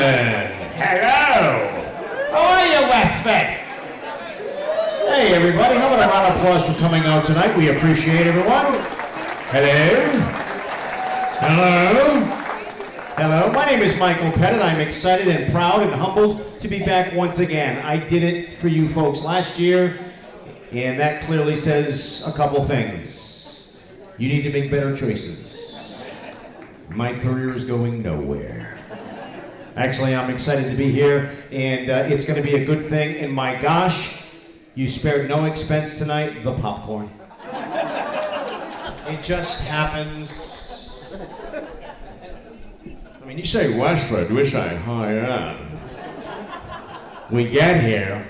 Hello. How are you, Westford? Hey, everybody. How about a round of applause for coming out tonight? We appreciate everyone. Hello. Hello. Hello. My name is Michael Petit. I'm excited and proud and humbled to be back once again. I did it for you folks last year, and that clearly says a couple things. You need to make better choices. My career is going nowhere. Actually, I'm excited to be here, and it's going to be a good thing. And my gosh, you spared no expense tonight, the popcorn. It just happens. I mean, you say Westford, we say, oh yeah. We get here.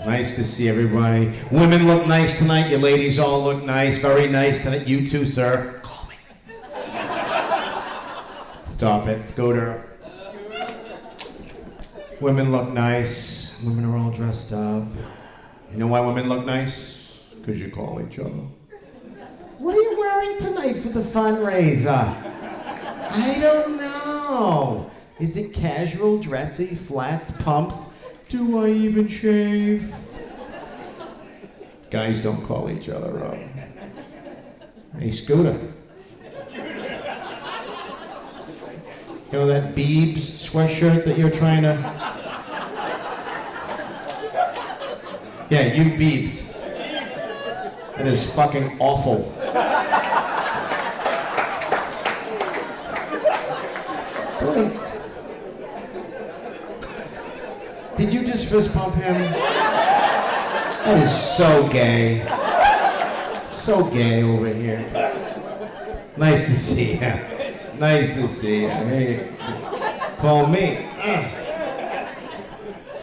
Nice to see everybody. Women look nice tonight. You ladies all look nice. Very nice tonight. You too, sir. Call me. Stop it, Scooter. Women look nice. Women are all dressed up. You know why women look nice? Because you call each other. What are you wearing tonight for the fundraiser? I don't know. Is it casual, dressy, flats, pumps? Do I even shave? Guys don't call each other up. Hey, Scooter. You know that Biebs sweatshirt that you're trying to... Yeah, you Biebs. That is fucking awful. Did you just fist pump him? That is so gay. So gay over here. Nice to see you. Nice to see you. Hey, call me.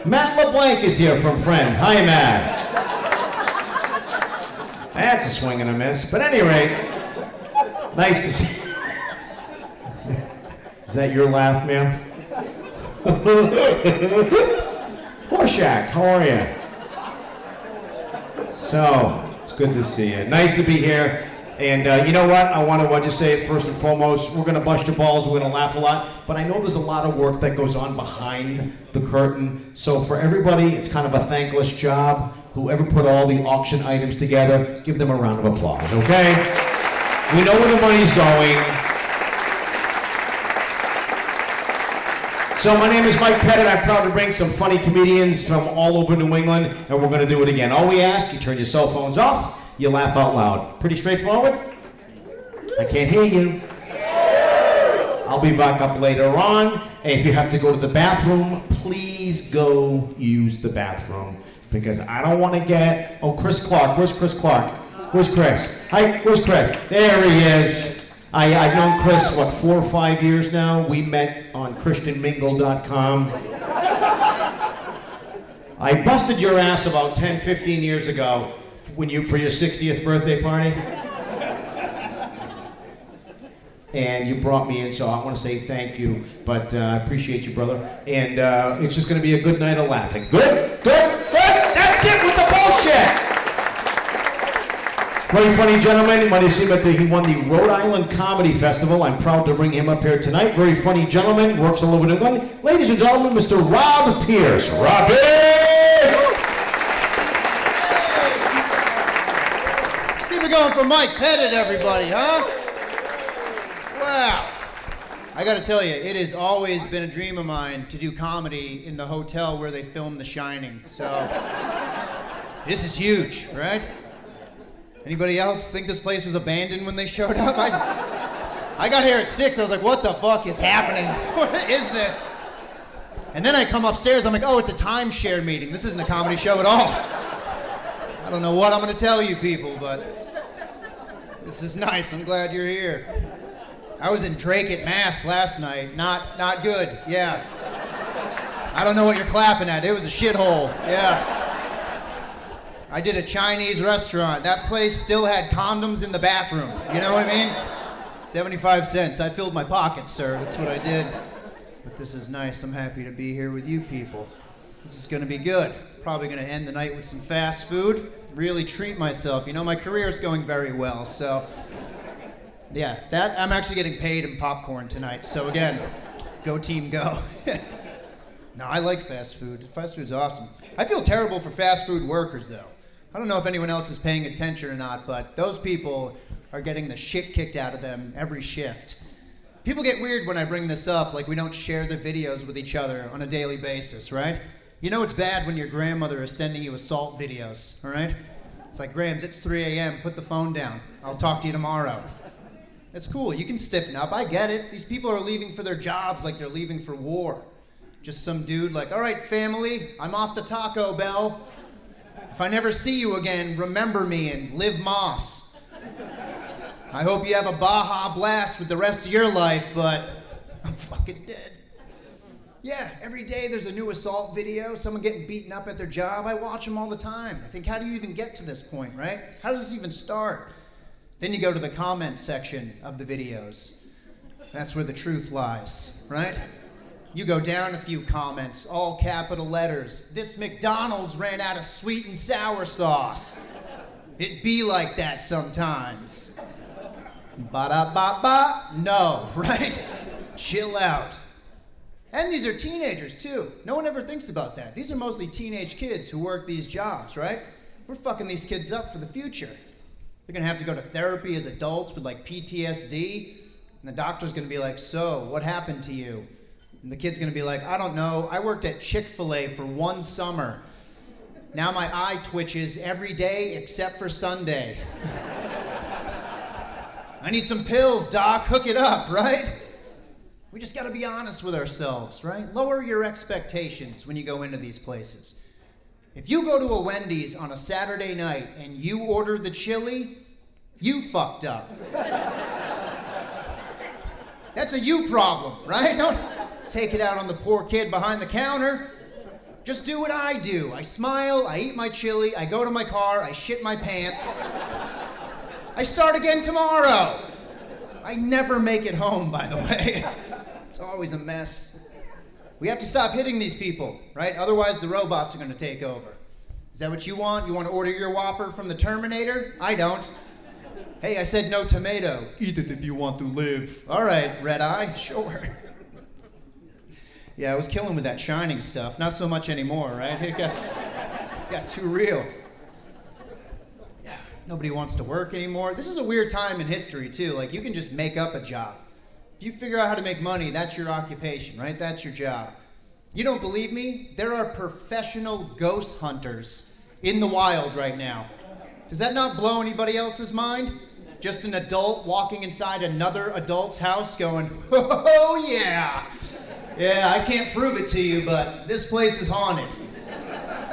Matt LeBlanc is here from Friends. Hi, Matt. That's a swing and a miss. But at any rate, nice to see you. Is that your laugh, ma'am? Horshack, how are you? So, it's good to see you. Nice to be here. And you know what? I want to just say it first and foremost. We're going to bust your balls. We're going to laugh a lot. But I know there's a lot of work that goes on behind the curtain. So for everybody, it's kind of a thankless job. Whoever put all the auction items together, give them a round of applause, okay? We know where the money's going. So my name is Mike Petit. I'm proud to bring some funny comedians from all over New England, and we're going to do it again. All we ask, you turn your cell phones off, you laugh out loud. Pretty straightforward? I can't hear you. I'll be back up later on. And if you have to go to the bathroom, please go use the bathroom, because I don't want to get... Oh, Chris Clark. Where's Chris Clark? Where's Chris? Hi, where's Chris? There he is. I've known Chris, 4 or 5 years now. We met on ChristianMingle.com. I busted your ass about 10, 15 years ago for your 60th birthday party. And you brought me in, so I want to say thank you. But I appreciate you, brother. And it's just going to be a good night of laughing. Good? Good? Good? That's it with the bullshit! Very funny gentleman. You might have seen that he won the Rhode Island Comedy Festival. I'm proud to bring him up here tonight. Very funny gentleman, works all over New England. Ladies and gentlemen, Mr. Rob Pierce. Rob Pierce! Keep it going for Mike Petit, everybody, huh? Wow. I gotta tell you, it has always been a dream of mine to do comedy in the hotel where they filmed The Shining. So, this is huge, right? Anybody else think this place was abandoned when they showed up? I got here at 6. I was like, what the fuck is happening? What is this? And then I come upstairs. I'm like, oh, it's a timeshare meeting. This isn't a comedy show at all. I don't know what I'm going to tell you people, but this is nice. I'm glad you're here. I was in Drake at Mass last night. Not good. Yeah. I don't know what you're clapping at. It was a shithole. Yeah. I did a Chinese restaurant. That place still had condoms in the bathroom. You know what I mean? 75 cents. I filled my pockets, sir. That's what I did. But this is nice. I'm happy to be here with you people. This is going to be good. Probably going to end the night with some fast food. Really treat myself. You know, my career is going very well, so Yeah, that I'm actually getting paid in popcorn tonight. So again, go team, go. No, I like fast food. Fast food's awesome. I feel terrible for fast food workers, though. I don't know if anyone else is paying attention or not, but those people are getting the shit kicked out of them every shift. People get weird when I bring this up, like we don't share the videos with each other on a daily basis, right? You know it's bad when your grandmother is sending you assault videos, all right? It's like, Grams, it's 3 a.m., put the phone down. I'll talk to you tomorrow. It's cool, you can stiffen up, I get it. These people are leaving for their jobs like they're leaving for war. Just some dude like, all right, family, I'm off to Taco Bell. If I never see you again, remember me and live Moss. I hope you have a Baja Blast with the rest of your life, but I'm fucking dead. Yeah, every day there's a new assault video, someone getting beaten up at their job. I watch them all the time. I think, how do you even get to this point, right? How does this even start? Then you go to the comment section of the videos. That's where the truth lies, right? You go down a few comments, all capital letters. This McDonald's ran out of sweet and sour sauce. It be like that sometimes. Ba-da-ba-ba, no, right? Chill out. And these are teenagers too. No one ever thinks about that. These are mostly teenage kids who work these jobs, right? We're fucking these kids up for the future. They're gonna have to go to therapy as adults with like PTSD, and the doctor's gonna be like, so, what happened to you? And the kid's gonna be like, I don't know, I worked at Chick-fil-A for 1 summer. Now my eye twitches every day except for Sunday. I need some pills, doc, hook it up, right? We just gotta be honest with ourselves, right? Lower your expectations when you go into these places. If you go to a Wendy's on a Saturday night and you order the chili, you fucked up. That's a you problem, right? Don't take it out on the poor kid behind the counter. Just do what I do. I smile, I eat my chili, I go to my car, I shit my pants. I start again tomorrow. I never make it home, by the way. It's always a mess. We have to stop hitting these people, right? Otherwise, the robots are going to take over. Is that what you want? You want to order your Whopper from the Terminator? I don't. Hey, I said no tomato. Eat it if you want to live. All right, Red Eye, sure. Yeah, I was killing with that Shining stuff. Not so much anymore, right? It got too real. Yeah, nobody wants to work anymore. This is a weird time in history, too. Like, you can just make up a job. If you figure out how to make money, that's your occupation, right? That's your job. You don't believe me? There are professional ghost hunters in the wild right now. Does that not blow anybody else's mind? Just an adult walking inside another adult's house going, oh yeah. Yeah, I can't prove it to you, but this place is haunted.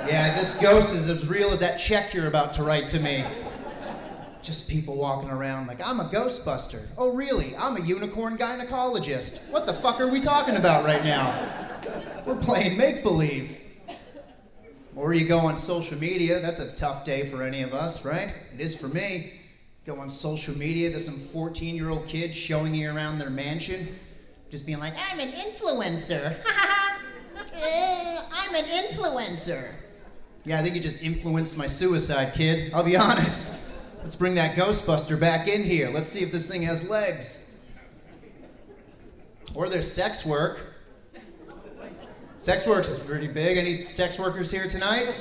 Yeah, this ghost is as real as that check you're about to write to me. Just people walking around like, I'm a Ghostbuster. Oh, really? I'm a unicorn gynecologist. What the fuck are we talking about right now? We're playing make-believe. Or you go on social media. That's a tough day for any of us, right? It is for me. Go on social media, there's some 14-year-old kid showing you around their mansion, just being like, I'm an influencer. I'm an influencer. Yeah, I think you just influenced my suicide, kid. I'll be honest. Let's bring that Ghostbuster back in here. Let's see if this thing has legs. Or there's sex work. Sex work is pretty big. Any sex workers here tonight?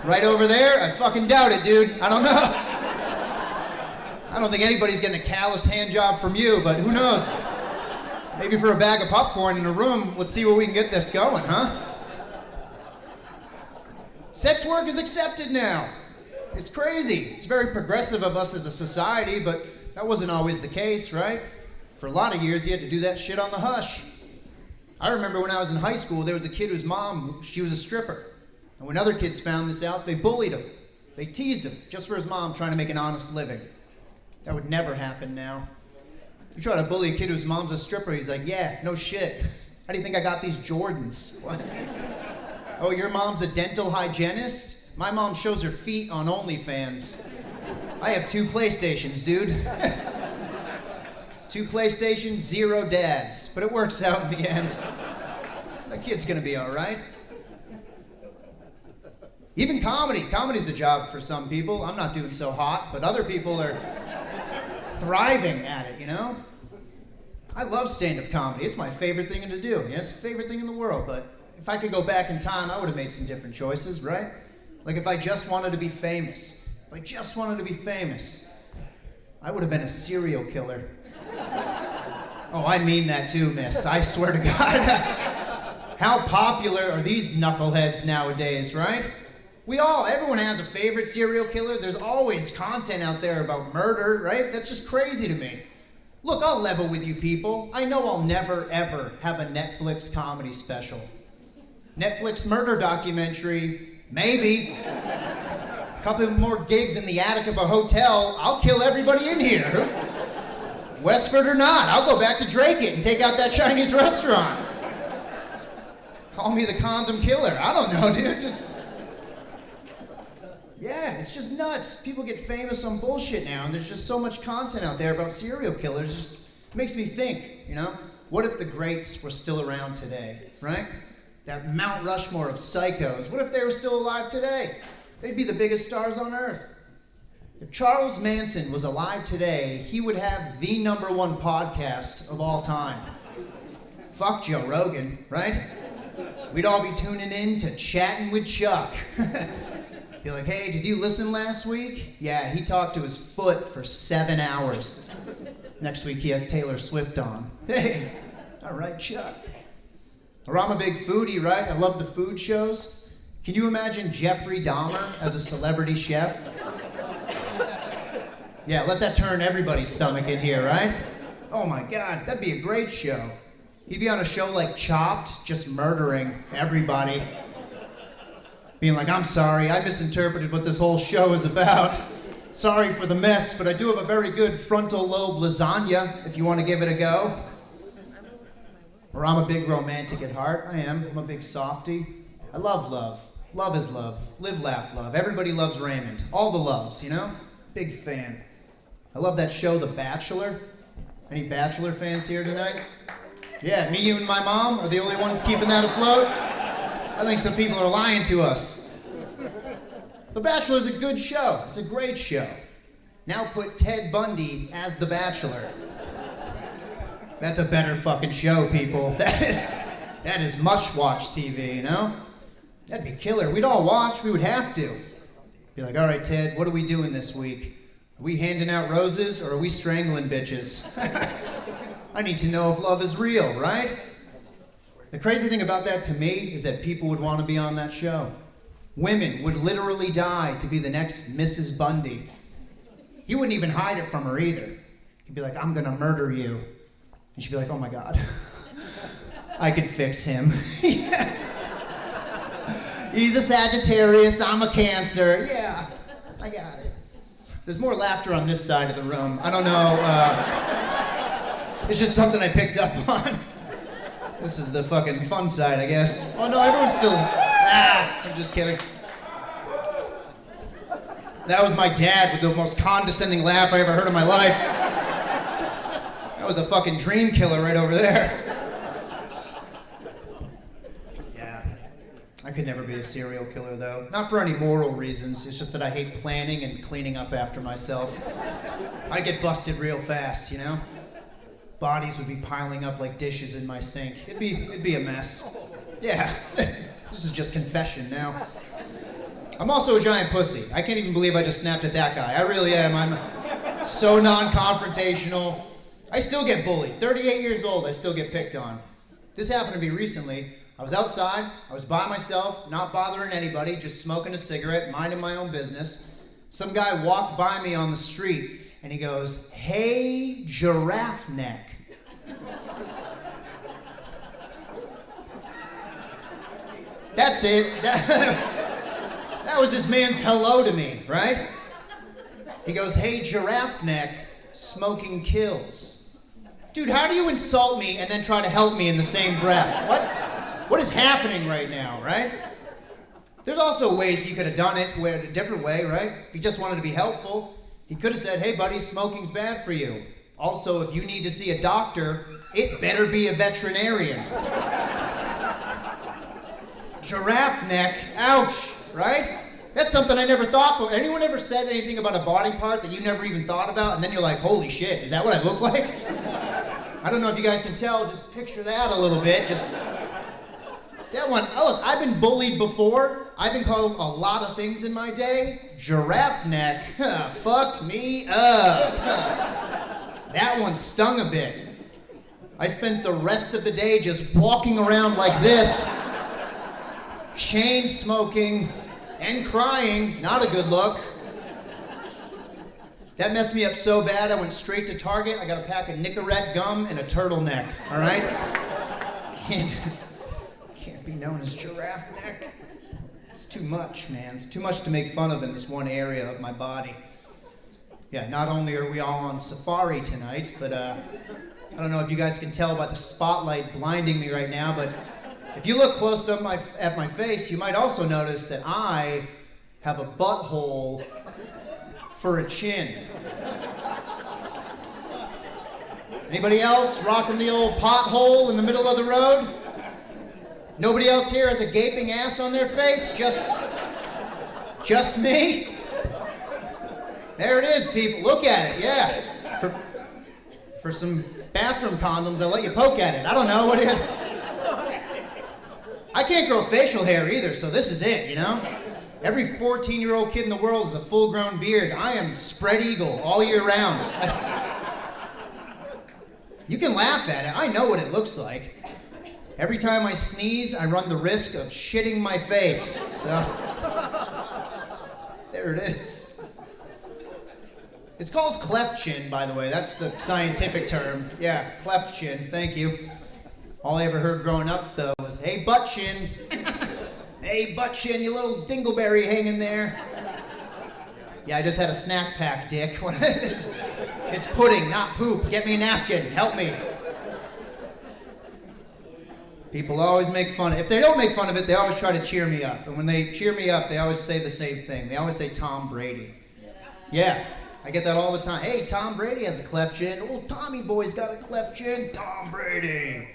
Right over there? I fucking doubt it, dude. I don't know. I don't think anybody's getting a callous hand job from you, but who knows? Maybe for a bag of popcorn in a room, let's see where we can get this going, huh? Sex work is accepted now. It's crazy. It's very progressive of us as a society, but that wasn't always the case, right? For a lot of years, you had to do that shit on the hush. I remember when I was in high school, there was a kid whose mom, she was a stripper. And when other kids found this out, they bullied him. They teased him just for his mom trying to make an honest living. That would never happen now. You try to bully a kid whose mom's a stripper, he's like, yeah, no shit. How do you think I got these Jordans? What? Oh, your mom's a dental hygienist? My mom shows her feet on OnlyFans. I have 2 PlayStations, dude. 2 PlayStations, 0 dads. But it works out in the end. That kid's gonna be all right. Even comedy. Comedy's a job for some people. I'm not doing so hot, but other people are thriving at it, you know? I love stand-up comedy. It's my favorite thing to do. Yeah, it's the favorite thing in the world, but if I could go back in time, I would have made some different choices, right? Like if I just wanted to be famous, I would have been a serial killer. Oh, I mean that too, miss. I swear to God. How popular are these knuckleheads nowadays, right? Everyone has a favorite serial killer. There's always content out there about murder, right? That's just crazy to me. Look, I'll level with you people. I know I'll never, ever have a Netflix comedy special. Netflix murder documentary, maybe. A couple more gigs in the attic of a hotel, I'll kill everybody in here. Westford or not, I'll go back to Drake it and take out that Chinese restaurant. Call me the condom killer. I don't know, dude. Yeah, it's just nuts. People get famous on bullshit now, and there's just so much content out there about serial killers. It just makes me think, you know? What if the greats were still around today, right? That Mount Rushmore of psychos. What if they were still alive today? They'd be the biggest stars on earth. If Charles Manson was alive today, he would have the #1 podcast of all time. Fuck Joe Rogan, right? We'd all be tuning in to Chatting with Chuck. Be like, hey, did you listen last week? Yeah, he talked to his foot for 7 hours. Next week he has Taylor Swift on. Hey, all right, Chuck. Or I'm a big foodie, right? I love the food shows. Can you imagine Jeffrey Dahmer as a celebrity chef? Yeah, let that turn everybody's stomach in here, right? Oh my God, that'd be a great show. He'd be on a show like Chopped, just murdering everybody. Being like, I'm sorry, I misinterpreted what this whole show is about. Sorry for the mess, but I do have a very good frontal lobe lasagna, if you want to give it a go. Or I'm a big romantic at heart. I am. I'm a big softie. I love love. Love is love. Live, laugh, love. Everybody loves Raymond. All the loves, you know? Big fan. I love that show, The Bachelor. Any Bachelor fans here tonight? Yeah, me, you, and my mom are the only ones keeping that afloat. I think some people are lying to us. The Bachelor is a good show. It's a great show. Now put Ted Bundy as The Bachelor. That's a better fucking show, people. That is much-watched TV, you know? That'd be killer. We'd all watch. We would have to. Be like, all right, Ted, what are we doing this week? Are we handing out roses or are we strangling bitches? I need to know if love is real, right? The crazy thing about that to me is that people would want to be on that show. Women would literally die to be the next Mrs. Bundy. He wouldn't even hide it from her either. He'd be like, I'm gonna murder you. And she'd be like, oh my God, I can fix him. He's a Sagittarius, I'm a Cancer. Yeah, I got it. There's more laughter on this side of the room. I don't know, it's just something I picked up on. This is the fucking fun side, I guess. Oh no, everyone's still, I'm just kidding. That was my dad with the most condescending laugh I ever heard in my life. That was a fucking dream killer right over there. Yeah, I could never be a serial killer though. Not for any moral reasons, it's just that I hate planning and cleaning up after myself. I'd get busted real fast, you know? Bodies would be piling up like dishes in my sink. It'd be a mess. Yeah, this is just confession now. I'm also a giant pussy. I can't even believe I just snapped at that guy. I really am. I'm so non-confrontational. I still get bullied. 38 years old, I still get picked on. This happened to me recently. I was outside, I was by myself, not bothering anybody, just smoking a cigarette, minding my own business. Some guy walked by me on the street, and he goes, hey, giraffe neck. That's it. That was this man's hello to me, right? He goes, hey, giraffe neck, smoking kills. Dude, how do you insult me and then try to help me in the same breath? What is happening right now, right? There's also ways he could have done it a different way, right? If he just wanted to be helpful, he could have said, hey buddy, smoking's bad for you. Also, if you need to see a doctor, it better be a veterinarian. Giraffe neck, ouch, right? That's something I never thought before. Anyone ever said anything about a body part that you never even thought about, and then you're like, holy shit, is that what I look like? I don't know if you guys can tell, just picture that a little bit. Just that one. Oh, look, I've been bullied before. I've been called a lot of things in my day. Giraffe neck, fucked me up. That one stung a bit. I spent the rest of the day just walking around like this, chain smoking and crying. Not a good look. That messed me up so bad, I went straight to Target. I got a pack of Nicorette gum and a turtleneck, all right? Can't be known as giraffe neck. It's too much, man. It's too much to make fun of in this one area of my body. Yeah, not only are we all on safari tonight, but I don't know if you guys can tell by the spotlight blinding me right now, but if you look close up at my face, you might also notice that I have a butthole for a chin. Anybody else rocking the old pothole in the middle of the road? Nobody else here has a gaping ass on their face? Just me? There it is, people. Look at it, yeah. For some bathroom condoms, I'll let you poke at it. I don't know, what do you... I can't grow facial hair either, so this is it, you know? Every 14-year-old kid in the world is a full-grown beard. I am spread eagle all year round. You can laugh at it. I know what it looks like. Every time I sneeze, I run the risk of shitting my face. So, there it is. It's called cleft chin, by the way. That's the scientific term. Yeah, cleft chin. Thank you. All I ever heard growing up, though, was, hey, butt chin. Hey, butt chin, you little dingleberry hanging there. Yeah, I just had a snack pack, dick. It's pudding, not poop. Get me a napkin. Help me. People always make fun of it. If they don't make fun of it, they always try to cheer me up. And when they cheer me up, they always say the same thing. They always say Tom Brady. Yeah, I get that all the time. Hey, Tom Brady has a cleft chin. Oh, Tommy boy's got a cleft chin. Tom Brady.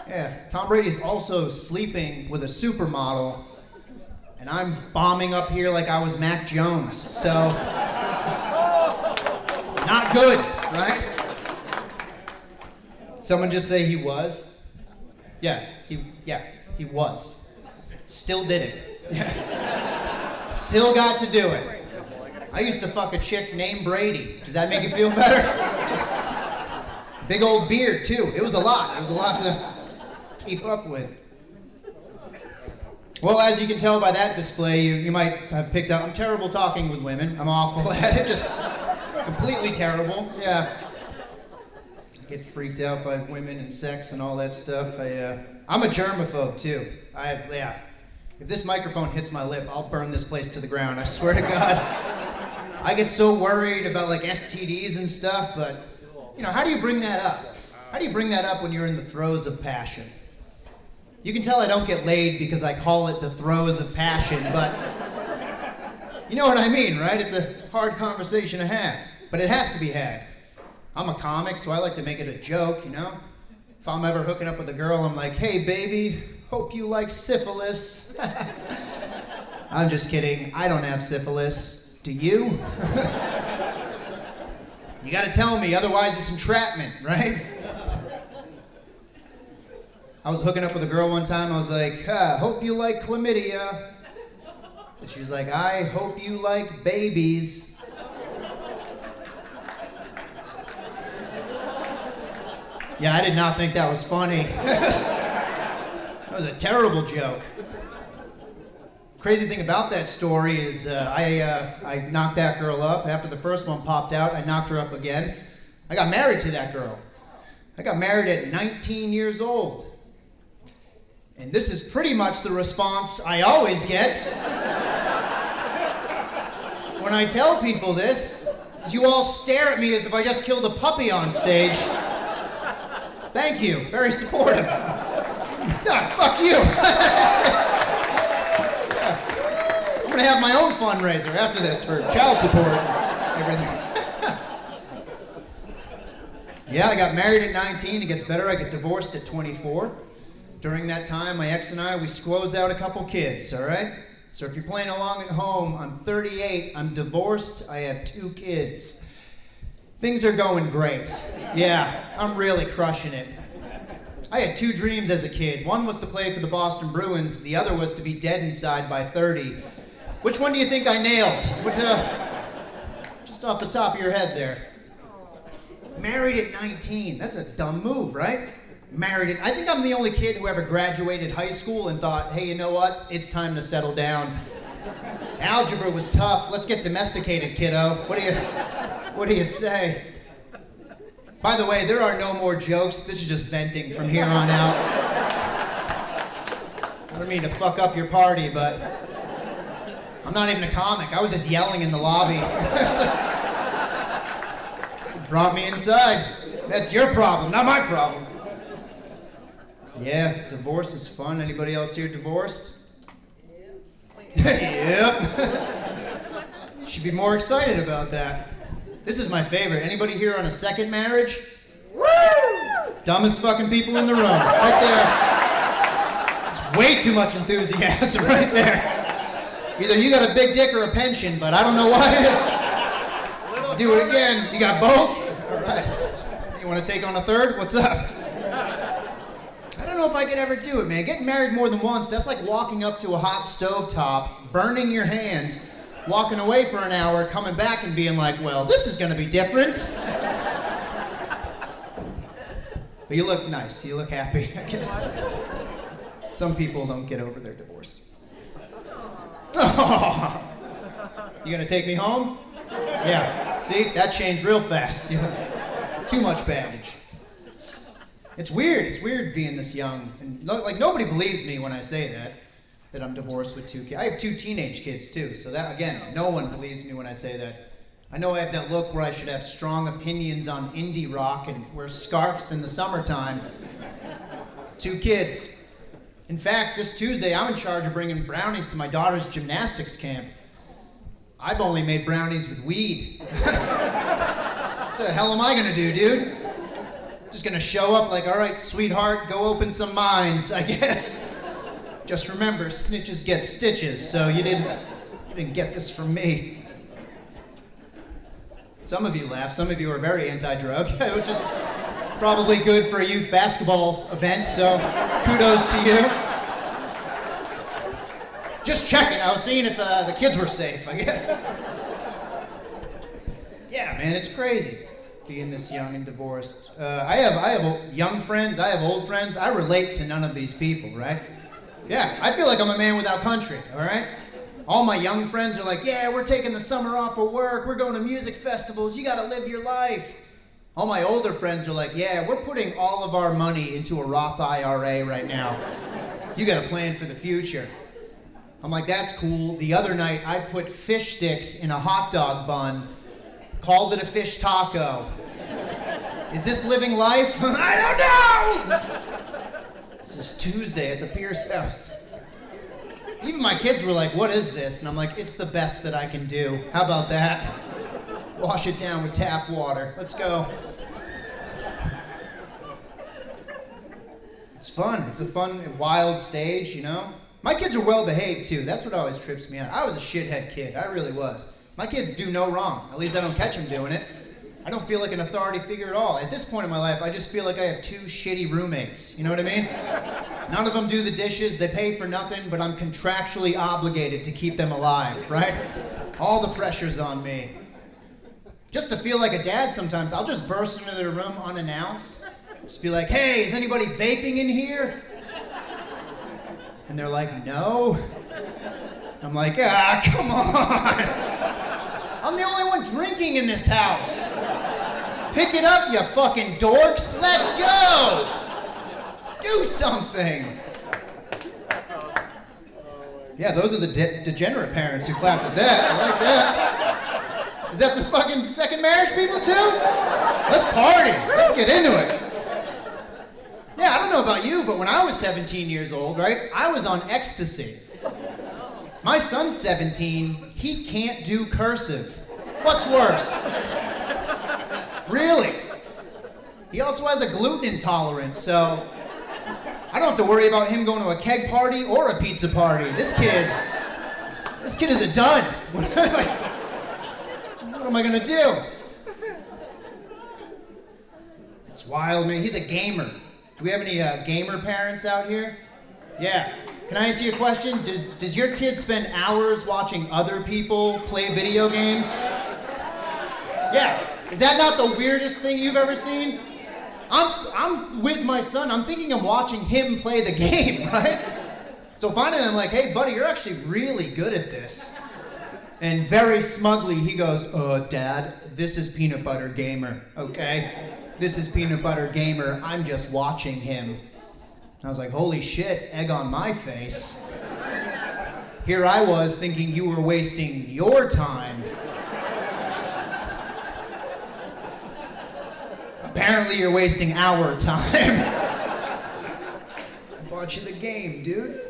Yeah, Tom Brady is also sleeping with a supermodel, and I'm bombing up here like I was Mac Jones. So, this is not good, right? Someone just say he was. Yeah, he was. Still did it. Still got to do it. I used to fuck a chick named Brady. Does that make you feel better? Just big old beard too. It was a lot. It was a lot to keep up with. Well, as you can tell by that display, you might have picked out, I'm terrible talking with women. I'm awful at it. Just completely terrible. Yeah. Get freaked out by women and sex and all that stuff. I'm a germaphobe too. If this microphone hits my lip, I'll burn this place to the ground. I swear to God. I get so worried about like STDs and stuff, but you know, how do you bring that up? How do you bring that up when you're in the throes of passion? You can tell I don't get laid because I call it the throes of passion, but you know what I mean, right? It's a hard conversation to have, but it has to be had. I'm a comic, so I like to make it a joke, you know? If I'm ever hooking up with a girl, I'm like, hey baby, hope you like syphilis. I'm just kidding, I don't have syphilis. Do you? You gotta tell me, otherwise it's entrapment, right? I was hooking up with a girl one time, I was like, hope you like chlamydia. And she was like, I hope you like babies. Yeah, I did not think that was funny. That was a terrible joke. Crazy thing about that story is I knocked that girl up. After the first one popped out, I knocked her up again. I got married to that girl. I got married at 19 years old. And this is pretty much the response I always get when I tell people this. Is you all stare at me as if I just killed a puppy on stage. Thank you, very supportive. Fuck you. I'm gonna have my own fundraiser after this for child support, everything. Yeah, I got married at 19, it gets better, I get divorced at 24. During that time, my ex and I, we squoze out a couple kids, all right? So if you're playing along at home, I'm 38, I'm divorced, I have 2 kids. Things are going great. Yeah, I'm really crushing it. I had 2 dreams as a kid. One was to play for the Boston Bruins, the other was to be dead inside by 30. Which one do you think I nailed? Just off the top of your head there. Married at 19. That's a dumb move, right? Married at... I think I'm the only kid who ever graduated high school and thought, hey, you know what? It's time to settle down. Algebra was tough. Let's get domesticated, kiddo. What do you say? By the way, there are no more jokes. This is just venting from here on out. I don't mean to fuck up your party, but I'm not even a comic. I was just yelling in the lobby. Brought me inside. That's your problem, not my problem. Yeah, divorce is fun. Anybody else here divorced? Yep. Should be more excited about that. This is my favorite. Anybody here on a second marriage? Woo! Dumbest fucking people in the room. Right there. It's way too much enthusiasm right there. Either you got a big dick or a pension, but I don't know why. Do it again. You got both? All right. You want to take on a third? What's up? I don't know if I could ever do it, man. Getting married more than once, that's like walking up to a hot stovetop, burning your hand, walking away for an hour, coming back and being like, well, this is going to be different. But you look nice. You look happy, I guess. Some people don't get over their divorce. Oh. You going to take me home? Yeah. See? That changed real fast. Too much baggage. It's weird. It's weird being this young. And like, nobody believes me when I say that I'm divorced with 2 kids. I have 2 teenage kids too, so that, again, no one believes me when I say that. I know I have that look where I should have strong opinions on indie rock and wear scarves in the summertime. 2 kids. In fact, this Tuesday, I'm in charge of bringing brownies to my daughter's gymnastics camp. I've only made brownies with weed. What the hell am I gonna do, dude? Just gonna show up like, all right, sweetheart, go open some mines, I guess. Just remember, snitches get stitches, so you didn't get this from me. Some of you laugh, some of you are very anti-drug, which is probably good for a youth basketball event, so kudos to you. Just checking, I was seeing if the kids were safe, I guess. Yeah, man, it's crazy being this young and divorced. I have young friends, I have old friends. I relate to none of these people, right? Yeah, I feel like I'm a man without country, all right? All my young friends are like, yeah, we're taking the summer off of work, we're going to music festivals, you gotta live your life. All my older friends are like, yeah, we're putting all of our money into a Roth IRA right now. You gotta plan for the future. I'm like, that's cool. The other night, I put fish sticks in a hot dog bun, called it a fish taco. Is this living life? I don't know! This is Tuesday at the Pierce house. Even my kids were like, what is this? And I'm like, it's the best that I can do. How about that? Wash it down with tap water. Let's go. It's fun. It's a fun, wild stage, you know? My kids are well behaved too. That's what always trips me out. I was a shithead kid. I really was. My kids do no wrong. At least I don't catch them doing it. I don't feel like an authority figure at all. At this point in my life, I just feel like I have 2 shitty roommates. You know what I mean? None of them do the dishes. They pay for nothing, but I'm contractually obligated to keep them alive, right? All the pressure's on me. Just to feel like a dad sometimes, I'll just burst into their room unannounced. Just be like, hey, is anybody vaping in here? And they're like, no. I'm like, come on. I'm the only one drinking in this house. Pick it up, you fucking dorks. Let's go. Do something. That's awesome. Yeah, those are the degenerate parents who clapped at that. I like that. Is that the fucking second marriage people too? Let's party. Let's get into it. Yeah, I don't know about you, but when I was 17 years old, right, I was on ecstasy. My son's 17, he can't do cursive. What's worse? Really? He also has a gluten intolerance, so I don't have to worry about him going to a keg party or a pizza party. This kid, This kid is a dud. What am I gonna do? It's wild, man. He's a gamer. Do we have any gamer parents out here? Yeah. Can I ask you a question? Does your kid spend hours watching other people play video games? Yeah. Is that not the weirdest thing you've ever seen? I'm with my son. I'm thinking I'm watching him play the game, right? So finally I'm like, hey, buddy, you're actually really good at this. And very smugly he goes, Dad, this is Peanut Butter Gamer, okay? This is Peanut Butter Gamer. I'm just watching him. I was like, holy shit, egg on my face. Here I was thinking you were wasting your time. Apparently you're wasting our time. I bought you the game, dude.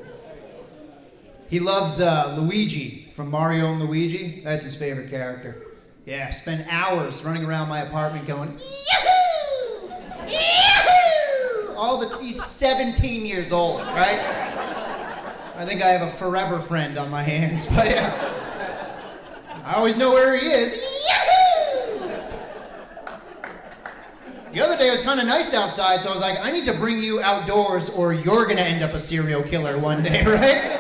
He loves Luigi from Mario and Luigi. That's his favorite character. Yeah, spend hours running around my apartment going, Yahoo! Yahoo! He's 17 years old, right? I think I have a forever friend on my hands, but yeah. I always know where he is. Yahoo! The other day it was kind of nice outside, so I was like, I need to bring you outdoors or you're gonna end up a serial killer one day, right?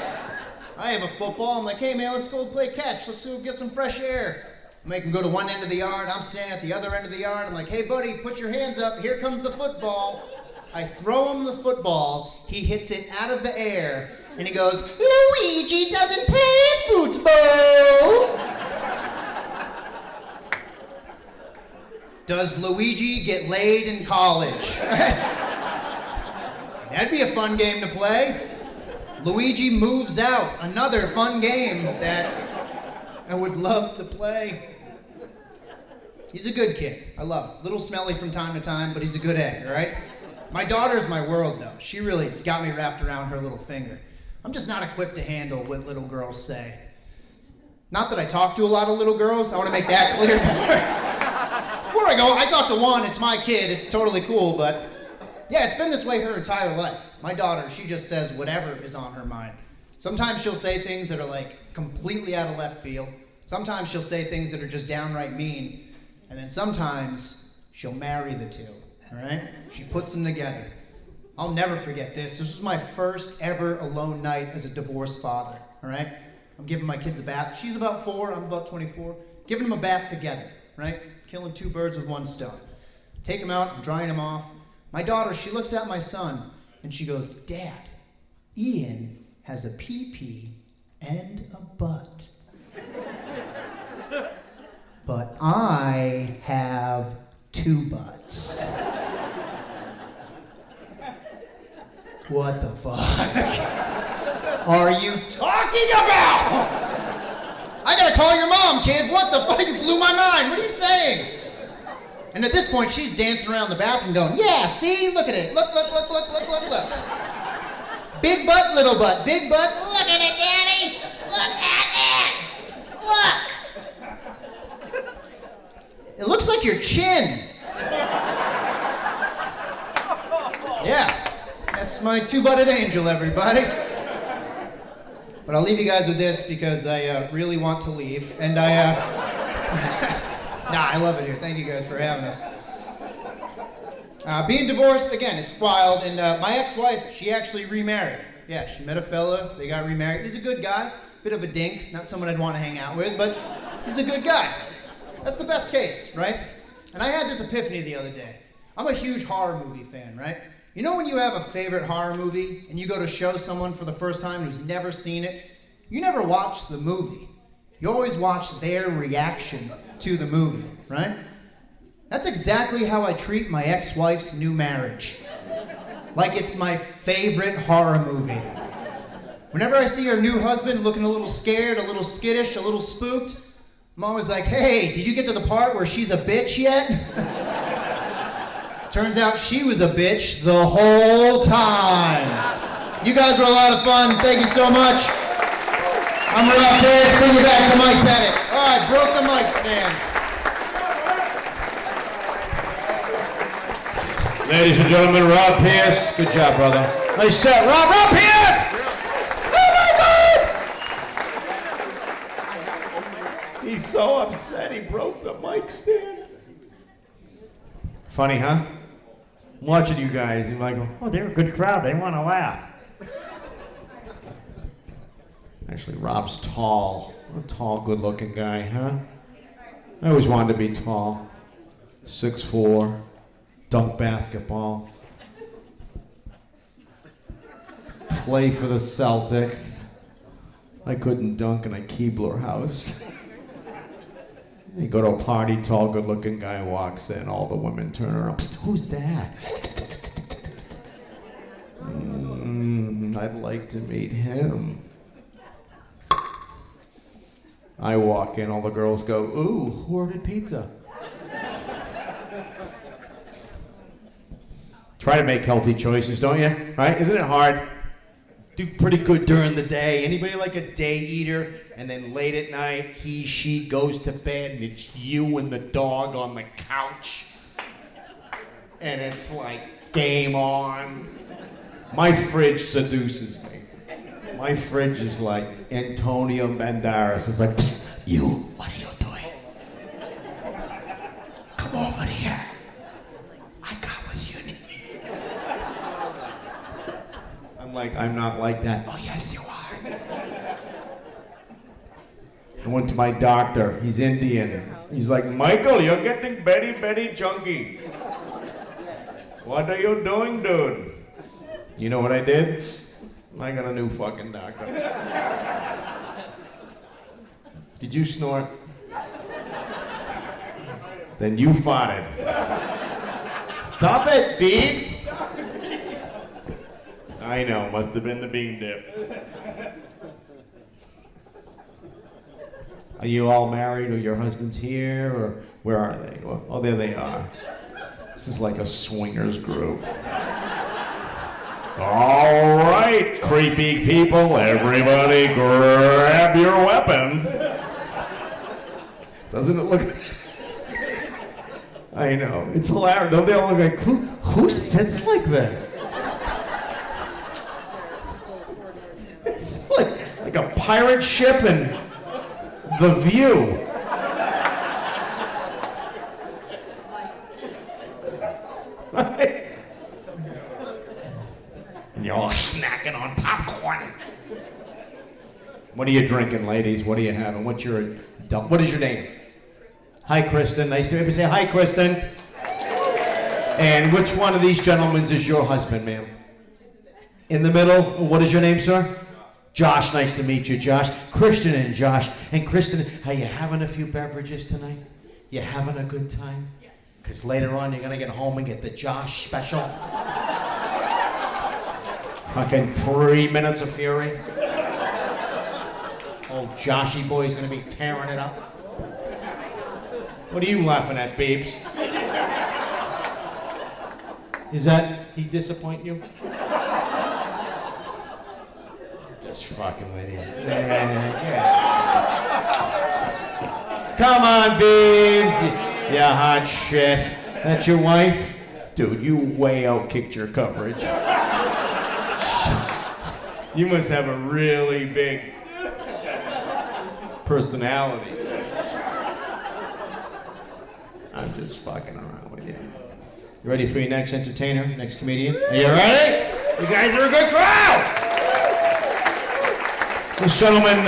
I have a football. I'm like, hey man, let's go play catch. Let's go get some fresh air. I make him go to one end of the yard. I'm standing at the other end of the yard. I'm like, hey buddy, put your hands up. Here comes the football. I throw him the football. He hits it out of the air. And he goes, Luigi doesn't play football. Does Luigi get laid in college? That'd be a fun game to play. Luigi Moves Out, another fun game that I would love to play. He's a good kid. I love him. A little smelly from time to time, but he's a good egg, all right? My daughter's my world, though. She really got me wrapped around her little finger. I'm just not equipped to handle what little girls say. Not that I talk to a lot of little girls. I want to make that clear. Before I go, I talk to one. It's my kid. It's totally cool, but yeah, it's been this way her entire life. My daughter, she just says whatever is on her mind. Sometimes she'll say things that are like completely out of left field. Sometimes she'll say things that are just downright mean. And then sometimes she'll marry the two, all right? She puts them together. I'll never forget this. This was my first ever alone night as a divorced father, all right? I'm giving my kids a bath. She's about 4, I'm about 24. Giving them a bath together, right? Killing 2 birds with one stone. Take them out, I'm drying them off. My daughter, she looks at my son and she goes, Dad, Ian has a pee-pee and a butt. But I have 2 butts. What the fuck are you talking about? I gotta call your mom, kid. What the fuck? You blew my mind. What are you saying? And at this point, she's dancing around the bathroom going, yeah, see? Look at it. Look, look, look, look, look, look, look. Big butt, little butt. Big butt. Look at it, Daddy. Look at it. Look. It looks like your chin. Yeah. That's my 2-butted angel, everybody. But I'll leave you guys with this because I really want to leave. And I love it here. Thank you guys for having us. Being divorced, again, it's wild. And my ex-wife, she actually remarried. Yeah, she met a fella. They got remarried. He's a good guy. Bit of a dink. Not someone I'd want to hang out with, but he's a good guy. That's the best case, right? And I had this epiphany the other day. I'm a huge horror movie fan, right? You know when you have a favorite horror movie and you go to show someone for the first time who's never seen it? You never watch the movie. You always watch their reaction to the movie, right? That's exactly how I treat my ex-wife's new marriage. Like it's my favorite horror movie. Whenever I see her new husband looking a little scared, a little skittish, a little spooked, I'm always like, hey, did you get to the part where she's a bitch yet? Turns out she was a bitch the whole time. You guys were a lot of fun. Thank you so much. I'm Rob Pierce. Bring you back to Mike Pettit. All right, broke the mic stand. Ladies and gentlemen, Rob Pierce. Good job, brother. Nice set. Rob Pierce! Oh my God! so upset he broke the mic stand. Funny, huh? I'm watching you guys, and I'm like, oh, they're a good crowd. They want to laugh. Actually, Rob's tall. A tall, good-looking guy, huh? I always wanted to be tall. 6'4", dunk basketballs. Play for the Celtics. I couldn't dunk in a Keebler house. You go to a party, tall, good-looking guy walks in, all the women turn around. Psst, who's that? I'd like to meet him. I walk in, all the girls go, ooh, who ordered pizza? Try to make healthy choices, don't you? Right? Isn't it hard? Do pretty good during the day. Anybody like a day eater? And then late at night, she goes to bed, and it's you and the dog on the couch. And it's like, game on. My fridge seduces me. My fridge is like Antonio Banderas. It's like, psst, you, what are you doing? Come over here. I got what you need. I'm like, I'm not like that. Oh, yes, you are. I went to my doctor. He's Indian. He's like, Michael, you're getting very chunky. What are you doing, dude? You know what I did? I got a new fucking doctor. Did you snort? Then you farted. Stop it, Beeps! I know, must have been the bean dip. Are you all married, or your husband's here, or where are they? Oh, there they are. This is like a swingers group. All right, creepy people, everybody grab your weapons. Doesn't it look... I know, it's hilarious. Don't they all look like, who sits like this? It's like a pirate ship and The View. Right? You're all snacking on popcorn. What are you drinking, ladies? What are you having? What is your name? Hi, Kristen. Nice to meet you. Say hi, Kristen. And which one of these gentlemen is your husband, ma'am? In the middle. What is your name, sir? Josh. Nice to meet you, Josh. Christian and Josh. And Kristen, are you having a few beverages tonight? You having a good time? Because later on, you're going to get home and get the Josh special. Fucking 3 minutes of fury. Old Joshy boy's gonna be tearing it up. What are you laughing at, Beeps? He disappoint you? Just fucking with you. Come on, Beeps. You hot shit. That's your wife? Dude, you way outkicked your coverage. You must have a really big personality. I'm just fucking around with you. You ready for your next entertainer, next comedian? Are you ready? You guys are a good crowd! This gentleman,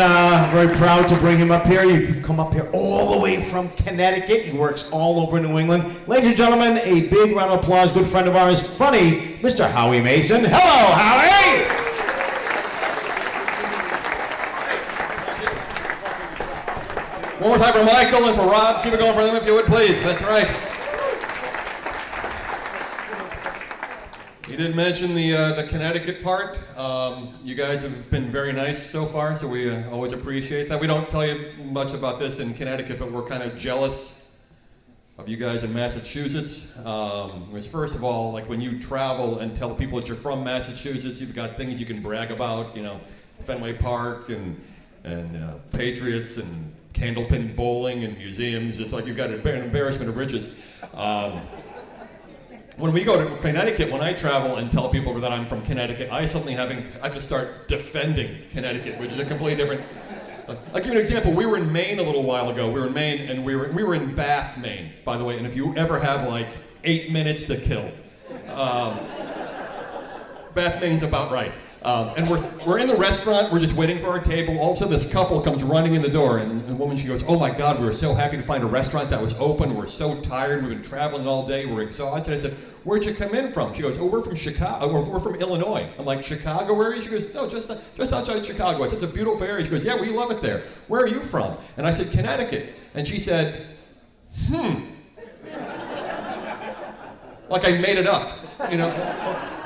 very proud to bring him up here. You've come up here all the way from Connecticut. He works all over New England. Ladies and gentlemen, a big round of applause. Good friend of ours, funny, Mr. Howie Mason. Hello, Howie! One more time for Michael and for Rob. Keep it going for them if you would, please. That's right. You didn't mention the Connecticut part. You guys have been very nice so far, so we always appreciate that. We don't tell you much about this in Connecticut, but we're kind of jealous of you guys in Massachusetts. Because first of all, like when you travel and tell people that you're from Massachusetts, you've got things you can brag about, you know, Fenway Park and Patriots and candlepin bowling and museums. It's like you've got an embarrassment of riches. When we go to Connecticut, when I travel and tell people that I'm from Connecticut, I suddenly have to start defending Connecticut, which is a completely different I'll give you an example. We were in Maine a little while ago. We were in Maine, and we were in Bath, Maine, by the way. And if you ever have like 8 minutes to kill, Bath, Maine's about right. And we're in the restaurant. We're just waiting for our table. All of a sudden, this couple comes running in the door, and the woman, she goes, "Oh my God, we were so happy to find a restaurant that was open. We're so tired. We've been traveling all day. We're exhausted." I said, "Where'd you come in from?" She goes, "Oh, we're from Chicago. We're from Illinois." I'm like, "Chicago area?" She goes, "No, just outside Chicago." I said, "It's a beautiful area." She goes, "Yeah, we love it there. Where are you from?" And I said, "Connecticut." And she said, like I made it up, you know.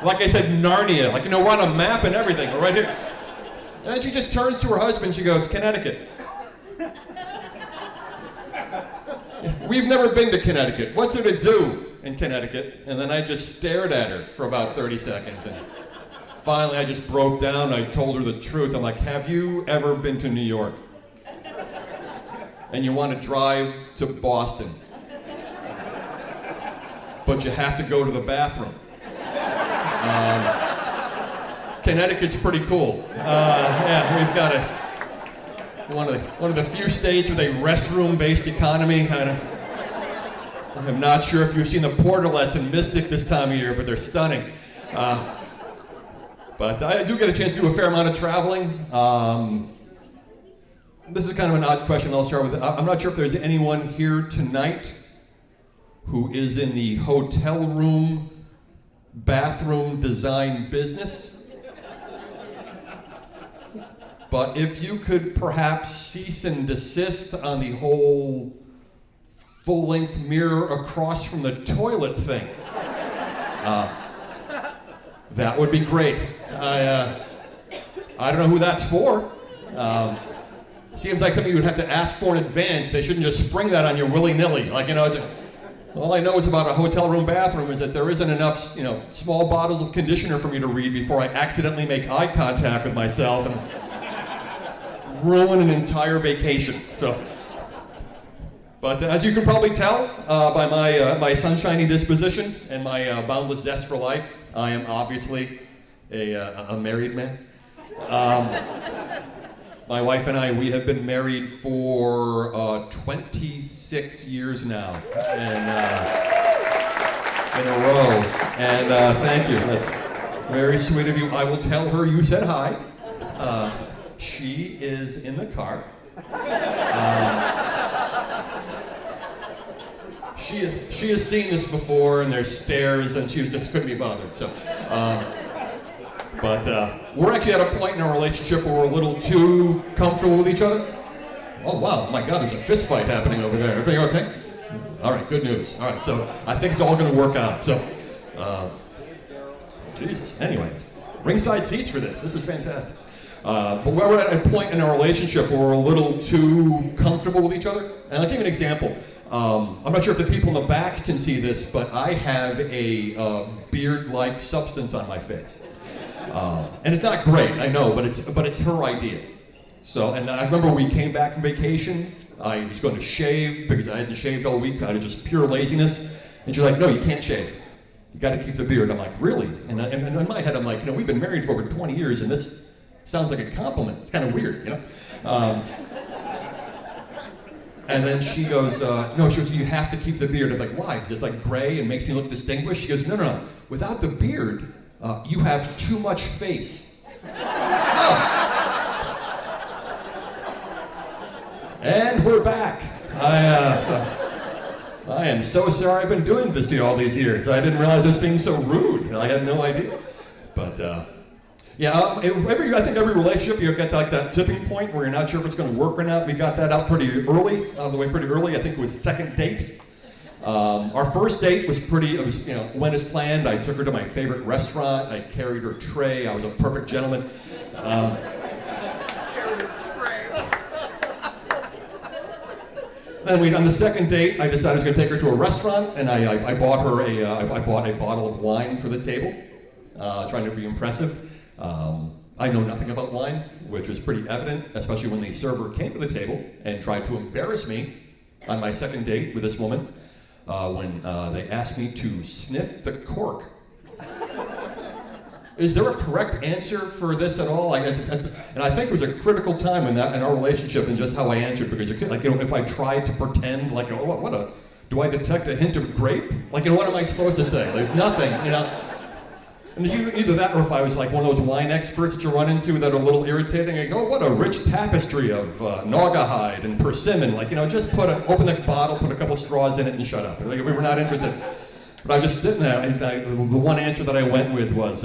Like I said, Narnia, like, you know, we're on a map and everything, we're right here. And then she just turns to her husband, she goes, "Connecticut." "We've never been to Connecticut. What's there to do in Connecticut?" And then I just stared at her for about 30 seconds. And finally, I just broke down. I told her the truth. I'm like, "Have you ever been to New York? And you want to drive to Boston, but you have to go to the bathroom. Connecticut's pretty cool. Yeah, we've got one of the few states with a restroom-based economy. I'm not sure if you've seen the portalets in Mystic this time of year, but they're stunning. But I do get a chance to do a fair amount of traveling. This is kind of an odd question I'll start with. I'm not sure if there's anyone here tonight who is in the hotel room, bathroom design business. But if you could perhaps cease and desist on the whole full-length mirror across from the toilet thing, that would be great. I don't know who that's for. Seems like something you would have to ask for in advance. They shouldn't just spring that on you willy-nilly. Like, you know, all I know is about a hotel room bathroom is that there isn't enough, you know, small bottles of conditioner for me to read before I accidentally make eye contact with myself and ruin an entire vacation. So, but as you can probably tell by my sunshiny disposition and my boundless zest for life, I am obviously a married man. My wife and I, we have been married for 26 years now, and in a row. And thank you. That's very sweet of you. I will tell her you said hi. She is in the car. She has seen this before, and there's stairs, and she just couldn't be bothered. So. But we're actually at a point in our relationship where we're a little too comfortable with each other. Oh, wow, my God, there's a fist fight happening over there. Everybody okay? All right, good news. All right, so I think it's all going to work out. So, Jesus. Anyway, ringside seats for this. This is fantastic. But we're at a point in our relationship where we're a little too comfortable with each other. And I'll give you an example. I'm not sure if the people in the back can see this, but I have a beard-like substance on my face. And it's not great, I know, but it's her idea. So, and I remember we came back from vacation. I was going to shave because I hadn't shaved all week out of just pure laziness. And she's like, "No, you can't shave. You got to keep the beard." I'm like, "Really?" And in my head, I'm like, "You know, we've been married for over 20 years, and this sounds like a compliment. It's kind of weird, you know." And then she goes, "No," she goes, "You have to keep the beard." I'm like, "Why?" Because it's like gray and makes me look distinguished. She goes, "No. Without the beard, you have too much face." Oh. And we're back. I am so sorry I've been doing this to you all these years. I didn't realize I was being so rude. I had no idea. But yeah, I think every relationship you've got like that tipping point where you're not sure if it's going to work or not. We got that out of the way pretty early. I think it was second date. Our first date was went as planned. I took her to my favorite restaurant. I carried her tray. I was a perfect gentleman. Then on the second date, I decided I was going to take her to a restaurant, and I bought her I bought a bottle of wine for the table, trying to be impressive. I know nothing about wine, which was pretty evident, especially when the server came to the table and tried to embarrass me on my second date with this woman. When they asked me to sniff the cork Is there a correct answer for this at all? And I think it was a critical time in our relationship and just how I answered, because if I tried to pretend like, oh, do I detect a hint of grape? Like, what am I supposed to say? There's nothing, And either that, or if I was like one of those wine experts that you run into that are a little irritating, I go, oh, what a rich tapestry of naugahyde and persimmon. Just open the bottle, put a couple straws in it, and shut up. We were not interested. But I was just sitting there, and the one answer that I went with was,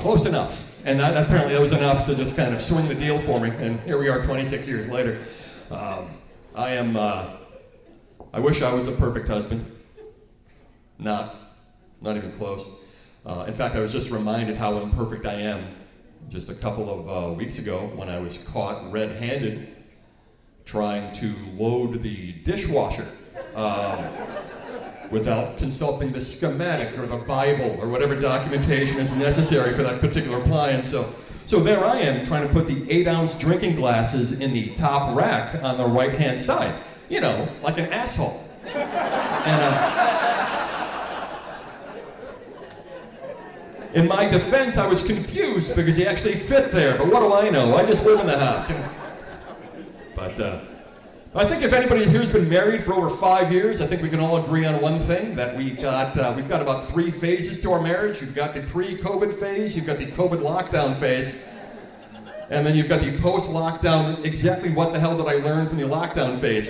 close enough. And apparently that was enough to just kind of swing the deal for me. And here we are 26 years later. I wish I was a perfect husband. Not even close. In fact, I was just reminded how imperfect I am just a couple of weeks ago when I was caught red-handed trying to load the dishwasher without consulting the schematic or the Bible or whatever documentation is necessary for that particular appliance. So there I am trying to put the 8-ounce drinking glasses in the top rack on the right-hand side. Like an asshole. In my defense, I was confused because he actually fit there, but what do I know? I just live in the house. But I think if anybody here's been married for over 5 years, I think we can all agree on one thing, that we've got about 3 phases to our marriage. You've got the pre-COVID phase, you've got the COVID lockdown phase, and then you've got the post-lockdown, exactly what the hell did I learn from the lockdown phase.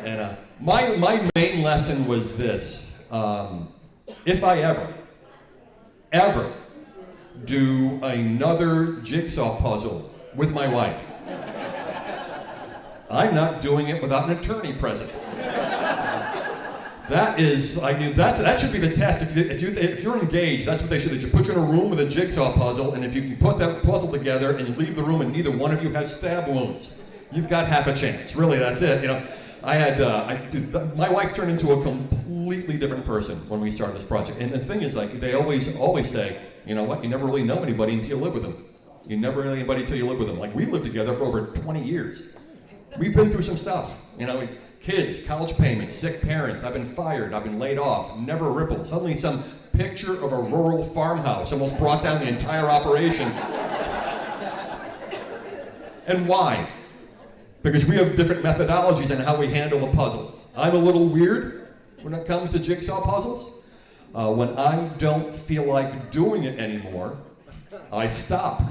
And my main lesson was this: if I ever do another jigsaw puzzle with my wife, I'm not doing it without an attorney present. That should be the test. If you're engaged, that's what they should do. You put you in a room with a jigsaw puzzle, and if you can put that puzzle together and you leave the room and neither one of you has stab wounds, you've got half a chance. Really, that's it. My wife turned into a completely different person when we started this project. And the thing is, they always say, you know what? You never really know anybody until you live with them. You never know anybody until you live with them. We lived together for over 20 years. We've been through some stuff. Kids, college payments, sick parents. I've been fired. I've been laid off. Never a ripple. Suddenly, some picture of a rural farmhouse almost brought down the entire operation. And why? Because we have different methodologies in how we handle the puzzle. I'm a little weird when it comes to jigsaw puzzles. When I don't feel like doing it anymore, I stop.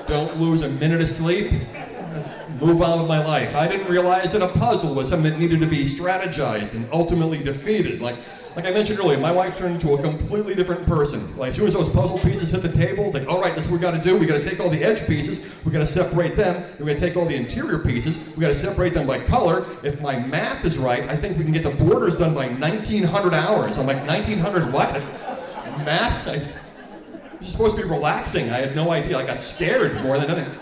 Don't lose a minute of sleep. Just move on with my life. I didn't realize that a puzzle was something that needed to be strategized and ultimately defeated. Like I mentioned earlier, my wife turned into a completely different person. As soon as those puzzle pieces hit the table, it's like, all right, that's what we got to do. We got to take all the edge pieces, we got to separate them. Then we got to take all the interior pieces, we got to separate them by color. If my math is right, I think we can get the borders done by 1900 hours. I'm like, 1900 what? Math? It was supposed to be relaxing. I had no idea. I got scared more than anything.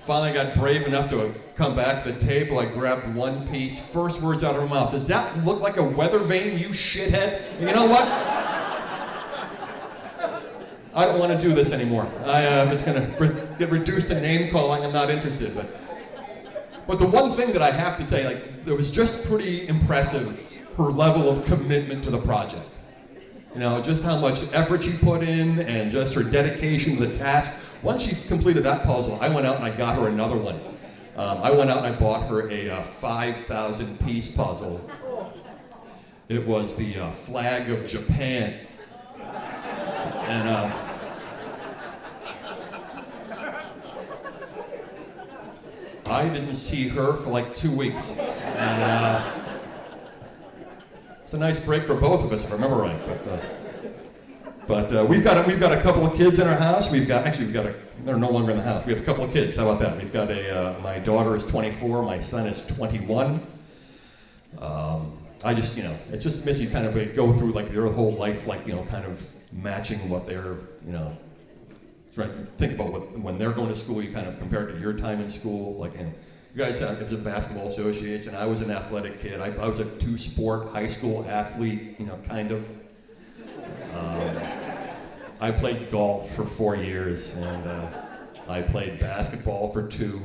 Finally got brave enough to come back to the table. I grabbed one piece. First words out of her mouth: does that look like a weather vane, you shithead? And you know what? I don't want to do this anymore. I'm just going to get reduced to name calling. I'm not interested. But the one thing that I have to say, it was just pretty impressive, her level of commitment to the project. Just how much effort she put in and just her dedication to the task. Once she completed that puzzle, I went out and I got her another one. I went out and I bought her a 5,000 piece puzzle. It was the flag of Japan. And I didn't see her for 2 weeks. And it's a nice break for both of us, if I remember right. But we've got a couple of kids in our house. They're no longer in the house. We have a couple of kids. How about that? We've got my daughter is 24, my son is 21. I just, it just makes you kind of go through their whole life, kind of matching what they're, trying to think about when they're going to school. You kind of compare it to your time in school, and you guys have it's a basketball association. I was an athletic kid. I was a 2-sport high school athlete, kind of. I played golf for 4 years, and I played basketball for 2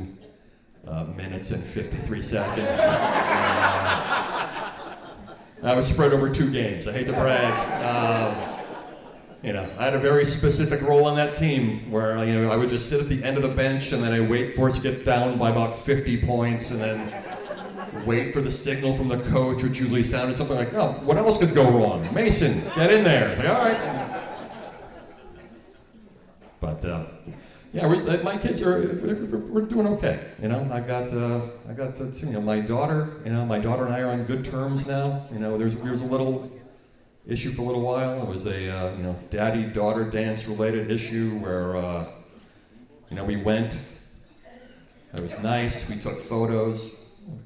minutes and 53 seconds. I was spread over 2 games. I hate to brag. I had a very specific role on that team where, I would just sit at the end of the bench and then I wait for us to get down by about 50 points and then wait for the signal from the coach, which usually sounded something like, oh, what else could go wrong? Mason, get in there. It's like, all right. But, my kids we're doing okay. I got my daughter, my daughter and I are on good terms now. There was a little issue for a little while. It was a, daddy-daughter dance-related issue where, we went. It was nice. We took photos,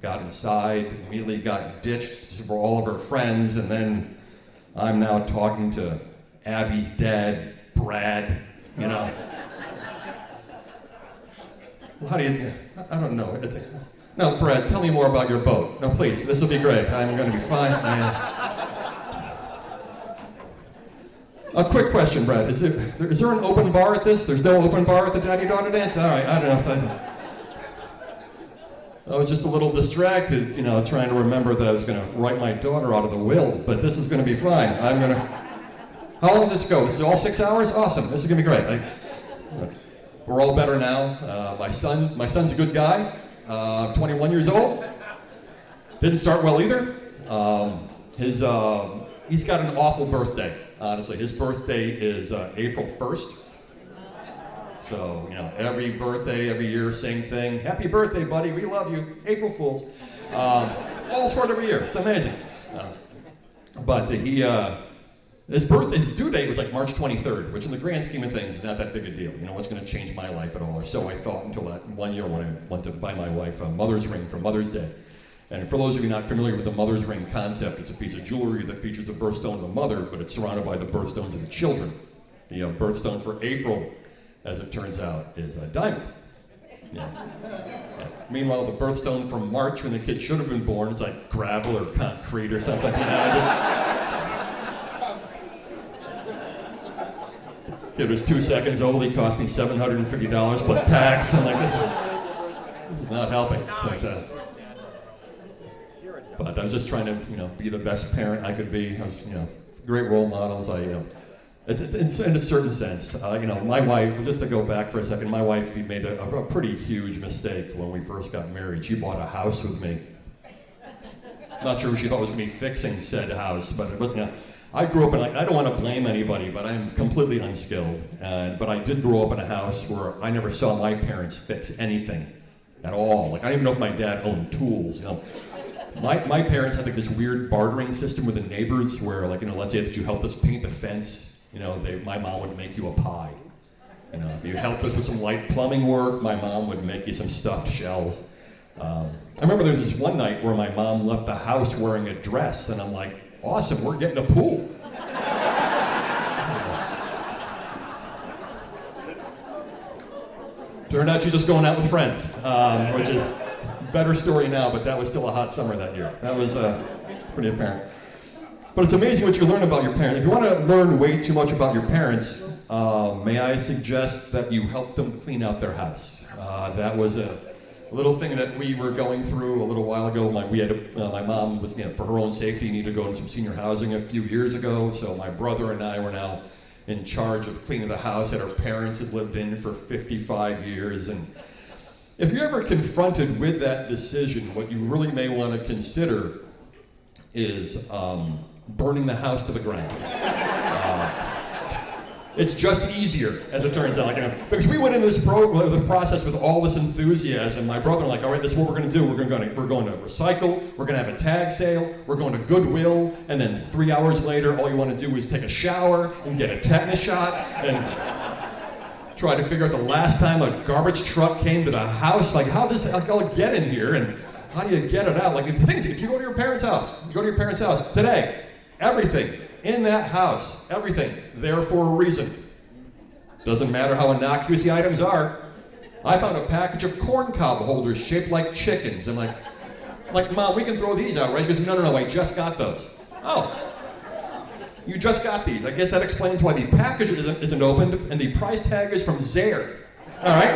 got inside, immediately got ditched for all of her friends, and then I'm now talking to Abby's dad, Brad, How do you, I don't know. No, Brad, tell me more about your boat. No, please, this will be great. I'm going to be fine. A quick question, Brad. Is there an open bar at this? There's no open bar at the daddy-daughter dance? All right, I don't know. I was just a little distracted, trying to remember that I was going to write my daughter out of the will, but this is going to be fine. How long does this go? This is all 6 hours? Awesome. This is going to be great. We're all better now. My son's a good guy, 21 years old. Didn't start well either. He's got an awful birthday, honestly. His birthday is April 1st. So, every birthday, every year, same thing. Happy birthday, buddy. We love you. April Fools. Falls for it every year. It's amazing. But his due date was like March 23rd, which in the grand scheme of things is not that big a deal. What's going to change my life at all, or so I thought until that one year when I went to buy my wife a mother's ring for Mother's Day. And for those of you not familiar with the mother's ring concept, it's a piece of jewelry that features a birthstone of the mother, but it's surrounded by the birthstones of the children. The birthstone for April, as it turns out, is a diamond. Yeah. Meanwhile, the birthstone from March, when the kid should have been born, it's like gravel or concrete or something. Kid was 2 seconds old. He cost me $750 plus tax. I'm like, this is not helping. But I was just trying to, be the best parent I could be. I was, great role models. In a certain sense, my wife. Just to go back for a second, my wife made a pretty huge mistake when we first got married. She bought a house with me. Not sure she thought was going to be fixing said house, but it wasn't. I grew up in, I don't want to blame anybody, but I'm completely unskilled. But I did grow up in a house where I never saw my parents fix anything at all. I don't even know if my dad owned tools. My parents had this weird bartering system with the neighbors where, let's say that you helped us paint the fence, my mom would make you a pie. If you helped us with some light plumbing work, my mom would make you some stuffed shells. I remember there was this one night where my mom left the house wearing a dress, and I'm like, awesome, we're getting a pool. Turned out she's just going out with friends, which is a better story now, but that was still a hot summer that year. That was pretty apparent. But it's amazing what you learn about your parents. If you want to learn way too much about your parents, may I suggest that you help them clean out their house. That was a little thing that we were going through a little while ago. My mom was, for her own safety, needed to go into some senior housing a few years ago. So my brother and I were now in charge of cleaning the house that our parents had lived in for 55 years. And if you're ever confronted with that decision, what you really may want to consider is burning the house to the ground. It's just easier, as it turns out. Because we went into the process with all this enthusiasm. My brother and I, all right, this is what we're going to do. We're going to recycle. We're going to have a tag sale. We're going to Goodwill. And then 3 hours later, all you want to do is take a shower and get a tetanus shot and try to figure out the last time a garbage truck came to the house. How does it all get in here? And how do you get it out? The thing is, if you go to your parents' house, today, everything in that house, everything, there for a reason. Doesn't matter how innocuous the items are. I found a package of corn cob holders shaped like chickens. I'm like, Mom, we can throw these out, right? She goes, no, I just got those. Oh, you just got these. I guess that explains why the package isn't opened and the price tag is from Zare. All right,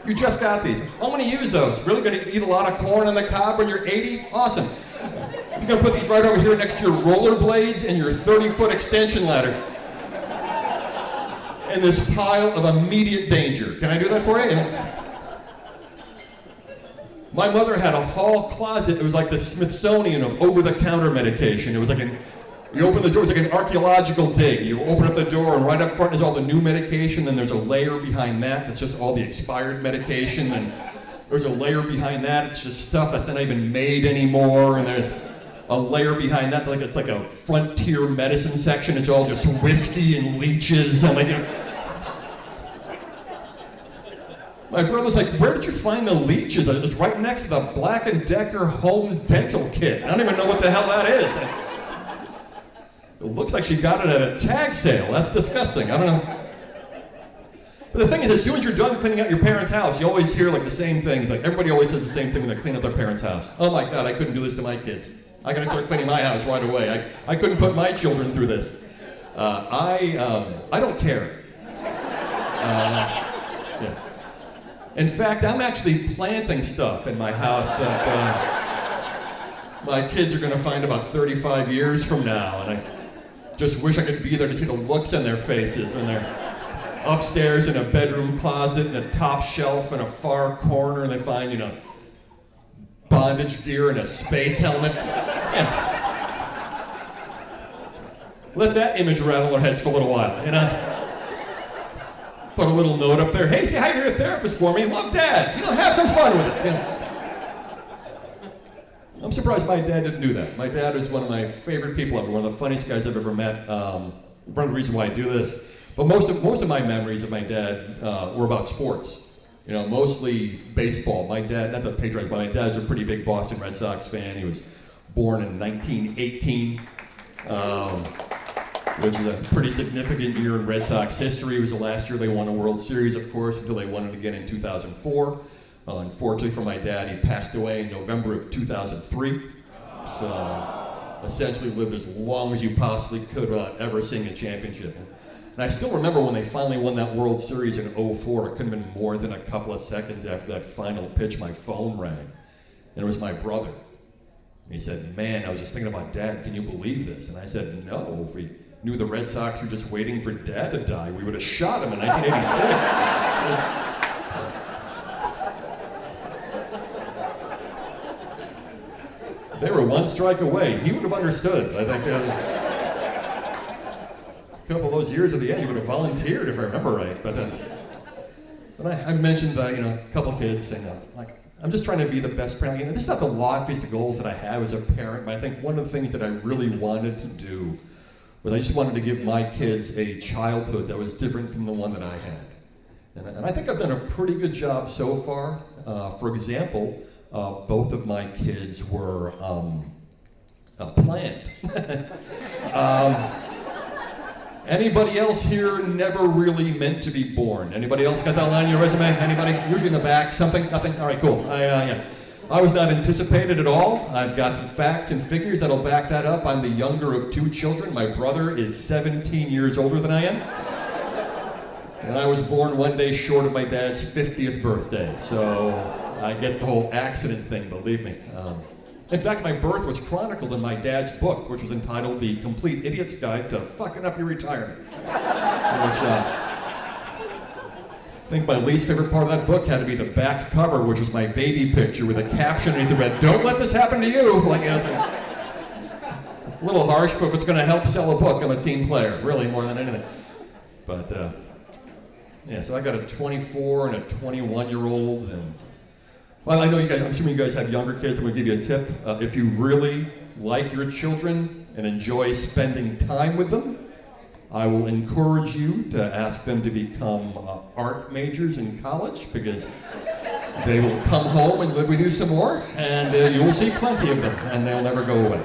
You just got these. I'm gonna use those. Really gonna eat a lot of corn on the cob when you're 80? Awesome. You're gonna put these right over here next to your rollerblades and your 30-foot extension ladder. And this pile of immediate danger. Can I do that for you? My mother had a hall closet. It was like the Smithsonian of over-the-counter medication. It was like you open the door, it's like an archaeological dig. You open up the door, and right up front is all the new medication, then there's a layer behind that that's just all the expired medication, and there's a layer behind that, it's just stuff that's not even made anymore, and there's a layer behind that, it's like a frontier medicine section, it's all just whiskey and leeches. I'm like, my brother's like, where did you find the leeches? It was right next to the Black & Decker home dental kit. I don't even know what the hell that is. It looks like she got it at a tag sale. That's disgusting. I don't know. But the thing is, as soon as you're done cleaning out your parents' house, you always hear like the same things. Like everybody always says the same thing when they clean up their parents' house. Oh my God, I couldn't do this to my kids. I gotta start cleaning my house right away. I couldn't put my children through this. I don't care. Yeah. In fact, I'm actually planting stuff in my house that my kids are gonna find about 35 years from now, and I just wish I could be there to see the looks on their faces when they're upstairs in a bedroom closet and a top shelf in a far corner, and they find, bondage gear and a space helmet. Yeah. Let that image rattle their heads for a little while, Put a little note up there. Hey, say hi to your therapist for me. Love Dad. have some fun with it. I'm surprised my dad didn't do that. My dad is one of my favorite people ever, one of the funniest guys I've ever met. One of the reasons why I do this. But most of my memories of my dad were about sports. Mostly baseball. My dad, not the Patriots, but my dad's a pretty big Boston Red Sox fan. He was born in 1918, which is a pretty significant year in Red Sox history. It was the last year they won a World Series, of course, until they won it again in 2004. Unfortunately for my dad, he passed away in November of 2003. So essentially lived as long as you possibly could without ever seeing a championship. And I still remember when they finally won that World Series in 2004, it couldn't have been more than a couple of seconds after that final pitch, my phone rang. And it was my brother. And he said, man, I was just thinking about Dad, can you believe this? And I said, no, if we knew the Red Sox were just waiting for Dad to die, we would have shot him in 1986. They were one strike away. He would have understood. I think a couple of those years at the end, he would have volunteered, if I remember right. But I mentioned a couple kids, and I'm just trying to be the best parent. This is not the loftiest goals that I have as a parent, but I think one of the things that I really wanted to do was I just wanted to give my kids a childhood that was different from the one that I had. And I think I've done a pretty good job so far. For example, both of my kids were planned. Anybody else here never really meant to be born? Anybody else got that line in your resume? Anybody? Usually in the back. Something? Nothing? All right, cool. I was not anticipated at all. I've got some facts and figures that'll back that up. I'm the younger of two children. My brother is 17 years older than I am. And I was born one day short of my dad's 50th birthday. So I get the whole accident thing, believe me. In fact, my birth was chronicled in my dad's book, which was entitled The Complete Idiot's Guide to Fucking Up Your Retirement. Which, I think my least favorite part of that book had to be the back cover, which was my baby picture with a caption underneath that read, "Don't let this happen to you." It's a little harsh, but if it's going to help sell a book, I'm a team player, really, more than anything. But, so I got a 24 and a 21-year-old, and well, I know you guys, I'm assuming you guys have younger kids. I'm going to give you a tip. If you really like your children and enjoy spending time with them, I will encourage you to ask them to become art majors in college, because they will come home and live with you some more, and you will see plenty of them, and they'll never go away.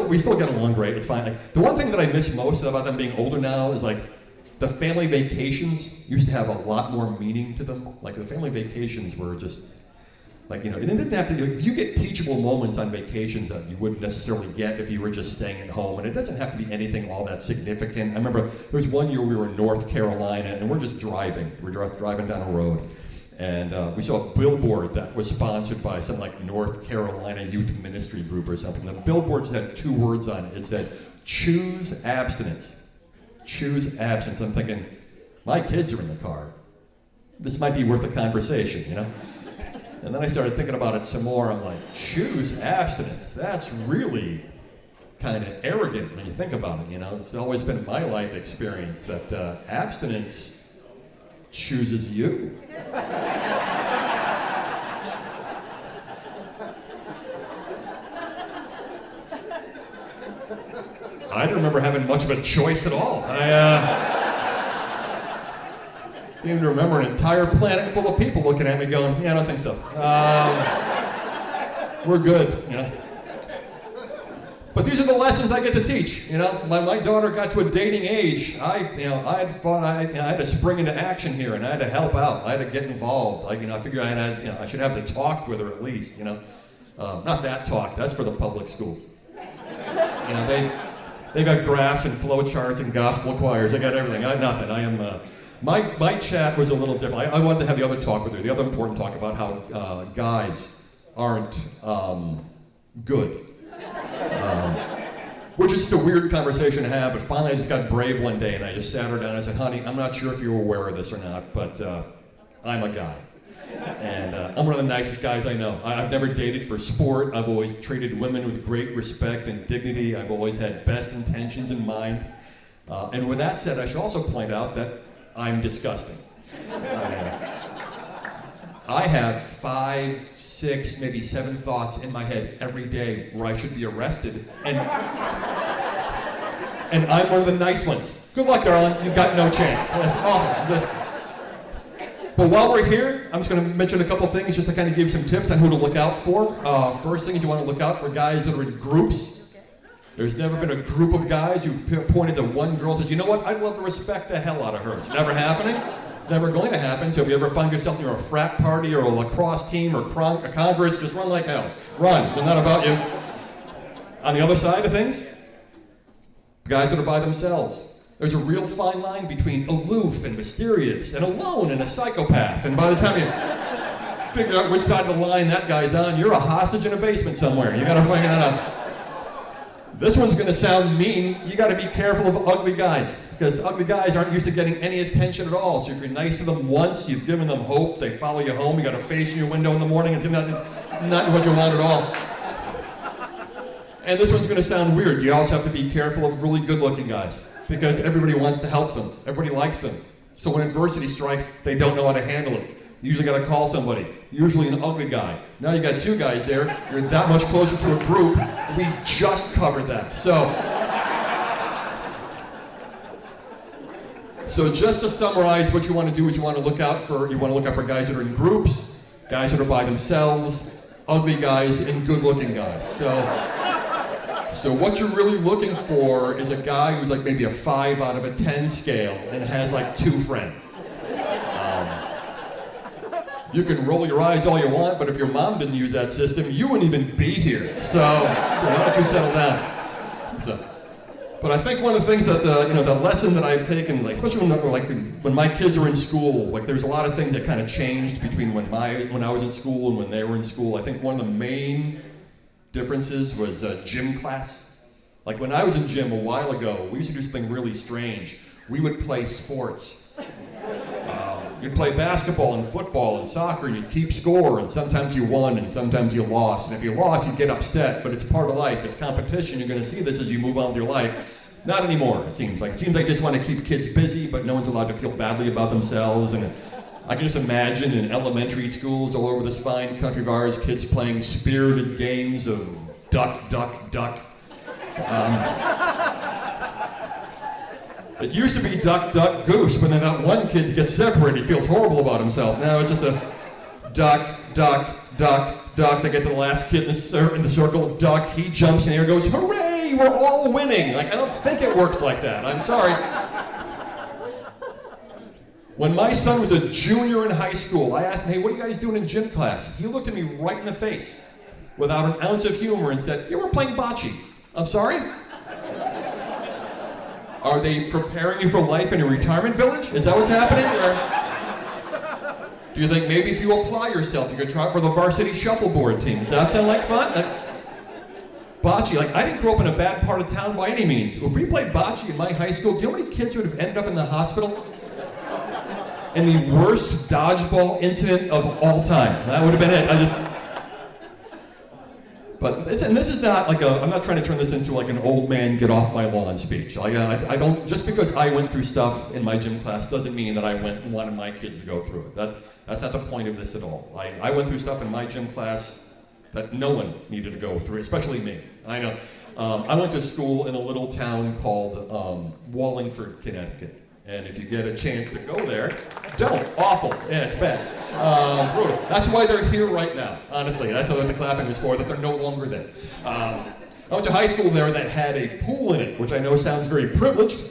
We still get along great. It's fine. The one thing that I miss most about them being older now is the family vacations used to have a lot more meaning to them. The family vacations were just Like, it didn't have to, you get teachable moments on vacations that you wouldn't necessarily get if you were just staying at home, and it doesn't have to be anything all that significant. I remember there was one year we were in North Carolina, and we're just driving. We're driving down a road, and we saw a billboard that was sponsored by some like North Carolina Youth Ministry group or something. The billboard just had 2 words on it. It said, "Choose abstinence." Choose abstinence. I'm thinking, my kids are in the car. This might be worth a conversation, And then I started thinking about it some more. I'm like, choose abstinence. That's really kind of arrogant when you think about it, It's always been my life experience that abstinence chooses you. I don't remember having much of a choice at all. I seem to remember an entire planet full of people looking at me going, yeah, I don't think so. We're good, But these are the lessons I get to teach, My daughter got to a dating age. I had to spring into action here, and I had to help out. I had to get involved. I figured I should have to talk with her at least, Not that talk, that's for the public schools. They got graphs and flow charts and gospel choirs. I got everything. I got nothing. I am... My chat was a little different. I wanted to have the other talk with her, the other important talk about how guys aren't good. Which is just a weird conversation to have, but finally I just got brave one day and I just sat her down and I said, honey, I'm not sure if you're aware of this or not, but I'm a guy. And I'm one of the nicest guys I know. I've never dated for sport. I've always treated women with great respect and dignity. I've always had best intentions in mind. And with that said, I should also point out that I'm disgusting. I have 5, 6, maybe 7 thoughts in my head every day where I should be arrested, and I'm one of the nice ones. Good luck, darling. You've got no chance. That's awful. But while we're here, I'm just going to mention a couple things just to kind of give you some tips on who to look out for. First thing is you want to look out for guys that are in groups. There's never been a group of guys who've pointed to one girl and said, you know what, I'd love to respect the hell out of her. It's never happening. It's never going to happen. So if you ever find yourself near a frat party or a lacrosse team or a congress, just run like hell. Run. It's not about you. On the other side of things, guys that are by themselves. There's a real fine line between aloof and mysterious and alone and a psychopath. And by the time you figure out which side of the line that guy's on, you're a hostage in a basement somewhere. You gotta figure that out. This one's gonna sound mean. You gotta be careful of ugly guys, because ugly guys aren't used to getting any attention at all. So if you're nice to them once, you've given them hope, they follow you home, you got a face in your window in the morning, it's not what you want at all. And this one's gonna sound weird. You also have to be careful of really good-looking guys, because everybody wants to help them. Everybody likes them. So when adversity strikes, they don't know how to handle it. You usually gotta call somebody, usually an ugly guy. Now you got 2 guys there, you're that much closer to a group. We just covered that. So just to summarize, what you want to do is you want to look out for guys that are in groups, guys that are by themselves, ugly guys, and good-looking guys. So what you're really looking for is a guy who's like maybe a 5 out of a 10 scale and has like 2 friends. You can roll your eyes all you want, but if your mom didn't use that system, you wouldn't even be here. So why don't you settle down? But I think one of the things that the lesson that I've taken, like, especially when my kids are in school, like there's a lot of things that kind of changed between when I was in school and when they were in school. I think one of the main differences was gym class. Like when I was in gym a while ago, we used to do something really strange. We would play sports. You'd play basketball and football and soccer, and you'd keep score, and sometimes you won and sometimes you lost. And if you lost, you'd get upset, but it's part of life. It's competition. You're going to see this as you move on with your life. Not anymore, it seems like. It seems like they just want to keep kids busy, but no one's allowed to feel badly about themselves. And I can just imagine in elementary schools all over this fine country of ours, kids playing spirited games of duck, duck, duck. It used to be duck, duck, goose, but then that one kid gets separated, he feels horrible about himself. Now it's just a duck, duck, duck, duck. They get to the last kid in the circle, duck, he jumps in the air, goes, hooray, we're all winning. Like, I don't think it works like that, I'm sorry. When my son was a junior in high school, I asked him, hey, what are you guys doing in gym class? He looked at me right in the face without an ounce of humor and said, yeah, we're playing bocce. I'm sorry? Are they preparing you for life in a retirement village? Is that what's happening? Or do you think maybe if you apply yourself, you could try for the varsity shuffleboard team? Does that sound like fun? Bocce, like I didn't grow up in a bad part of town by any means. If we played bocce in my high school, do you know how many kids would have ended up in the hospital? In the worst dodgeball incident of all time. That would have been it. But this is not like I'm not trying to turn this into like an old man get off my lawn speech. I don't, just because I went through stuff in my gym class doesn't mean that I wanted my kids to go through it. That's not the point of this at all. I went through stuff in my gym class that no one needed to go through, especially me. I know. I went to school in a little town called Wallingford, Connecticut. And if you get a chance to go there, don't. Awful. Yeah, it's bad. Brutal. That's why they're here right now. Honestly, that's what the clapping was for, that they're no longer there. I went to high school there that had a pool in it, which I know sounds very privileged,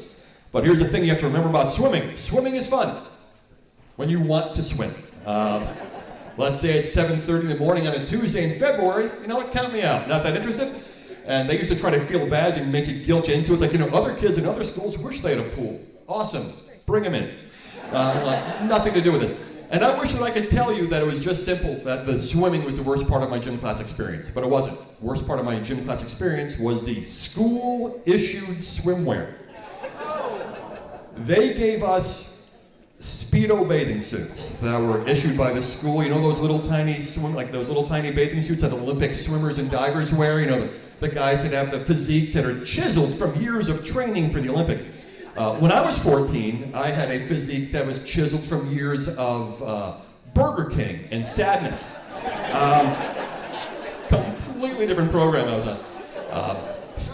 but here's the thing you have to remember about swimming. Swimming is fun when you want to swim. Let's say it's 7:30 in the morning on a Tuesday in February. You know what? Count me out. Not that interested. And they used to try to feel bad and make you guilt you into it. It's like, other kids in other schools wish they had a pool. Awesome. Bring them in. Like, nothing to do with this. And I wish that I could tell you that it was just simple, that the swimming was the worst part of my gym class experience, but it wasn't. The worst part of my gym class experience was the school-issued swimwear. They gave us Speedo bathing suits that were issued by the school. You know those little tiny those little tiny bathing suits that Olympic swimmers and divers wear? The guys that have the physiques that are chiseled from years of training for the Olympics. When I was 14, I had a physique that was chiseled from years of Burger King and sadness. Completely different program I was on.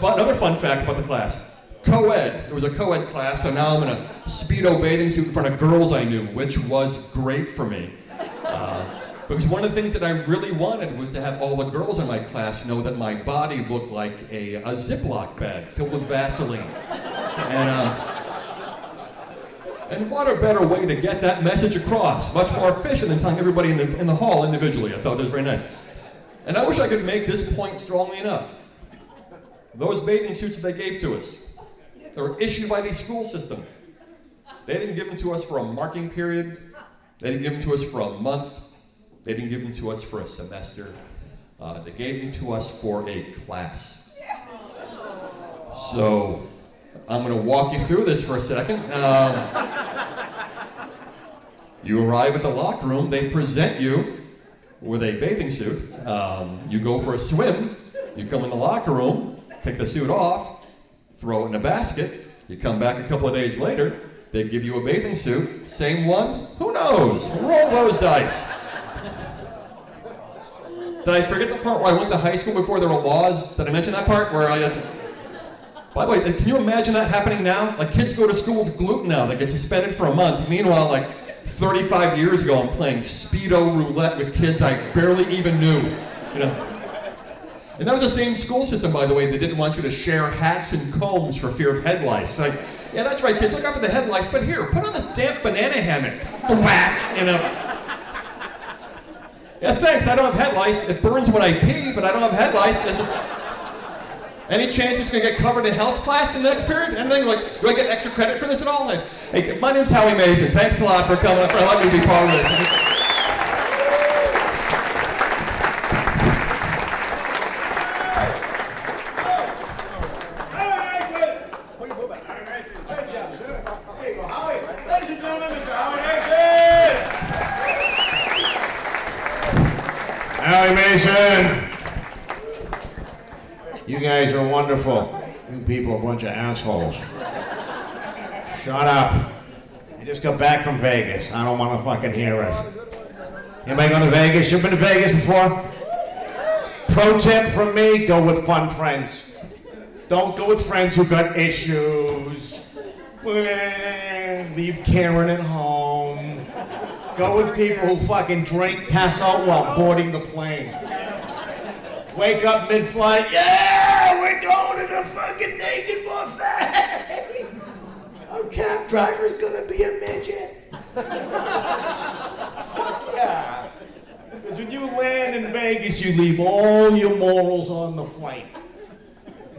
Another fun fact about the class. Co-ed. It was a co-ed class, so now I'm in a Speedo bathing suit in front of girls I knew, which was great for me. Because one of the things that I really wanted was to have all the girls in my class know that my body looked like a Ziploc bag filled with Vaseline. And what a better way to get that message across. Much more efficient than telling everybody in the hall individually. I thought that was very nice. And I wish I could make this point strongly enough. Those bathing suits that they gave to us, they were issued by the school system. They didn't give them to us for a marking period. They didn't give them to us for a month. They didn't give them to us for a semester. They gave them to us for a class. So I'm going to walk you through this for a second. You arrive at the locker room. They present you with a bathing suit. You go for a swim. You come in the locker room, take the suit off, throw it in a basket. You come back a couple of days later. They give you a bathing suit. Same one? Who knows? Roll those dice. Did I forget the part where I went to high school before there were laws? Did I mention that part? Where I had to... By the way, can you imagine that happening now? Like kids go to school with gluten now. They get suspended for a month. Meanwhile, like 35 years ago, I'm playing Speedo roulette with kids I barely even knew. And that was the same school system, by the way. They didn't want you to share hats and combs for fear of head lice. Like, yeah, that's right, kids. Look out for the head lice. But here, put on this damp banana hammock. Whack, Yeah, thanks. I don't have head lice. It burns when I pee, but I don't have head lice. Any chance it's going to get covered in health class in the next period? Anything? Like, do I get extra credit for this at all? Hey, my name's Howie Mason. Thanks a lot for coming up, for letting me be part of this. Howie Mason! You guys are wonderful. You people are a bunch of assholes. Shut up. I just got back from Vegas. I don't want to fucking hear it. Anybody going to Vegas? You've been to Vegas before? Pro tip from me, go with fun friends. Don't go with friends who got issues. Leave Karen at home. Go with people who fucking drink, pass out while boarding the plane. Wake up mid-flight, yeah, we're going to the fucking naked buffet. Our cab driver's gonna be a midget. Fuck yeah. Because when you land in Vegas, you leave all your morals on the flight.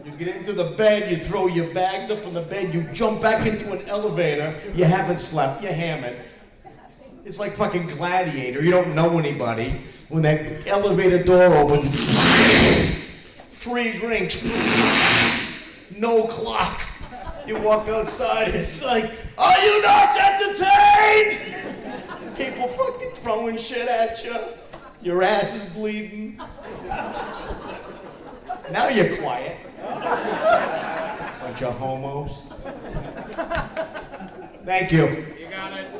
You get into the bed, you throw your bags up on the bed, you jump back into an elevator, you haven't slept, you're hammered. It's like fucking Gladiator, you don't know anybody. When that elevator door opens, free drinks, no clocks. You walk outside, it's like, are you not entertained? People fucking throwing shit at you. Your ass is bleeding. Now you're quiet. Bunch of homos. Thank you. You got it.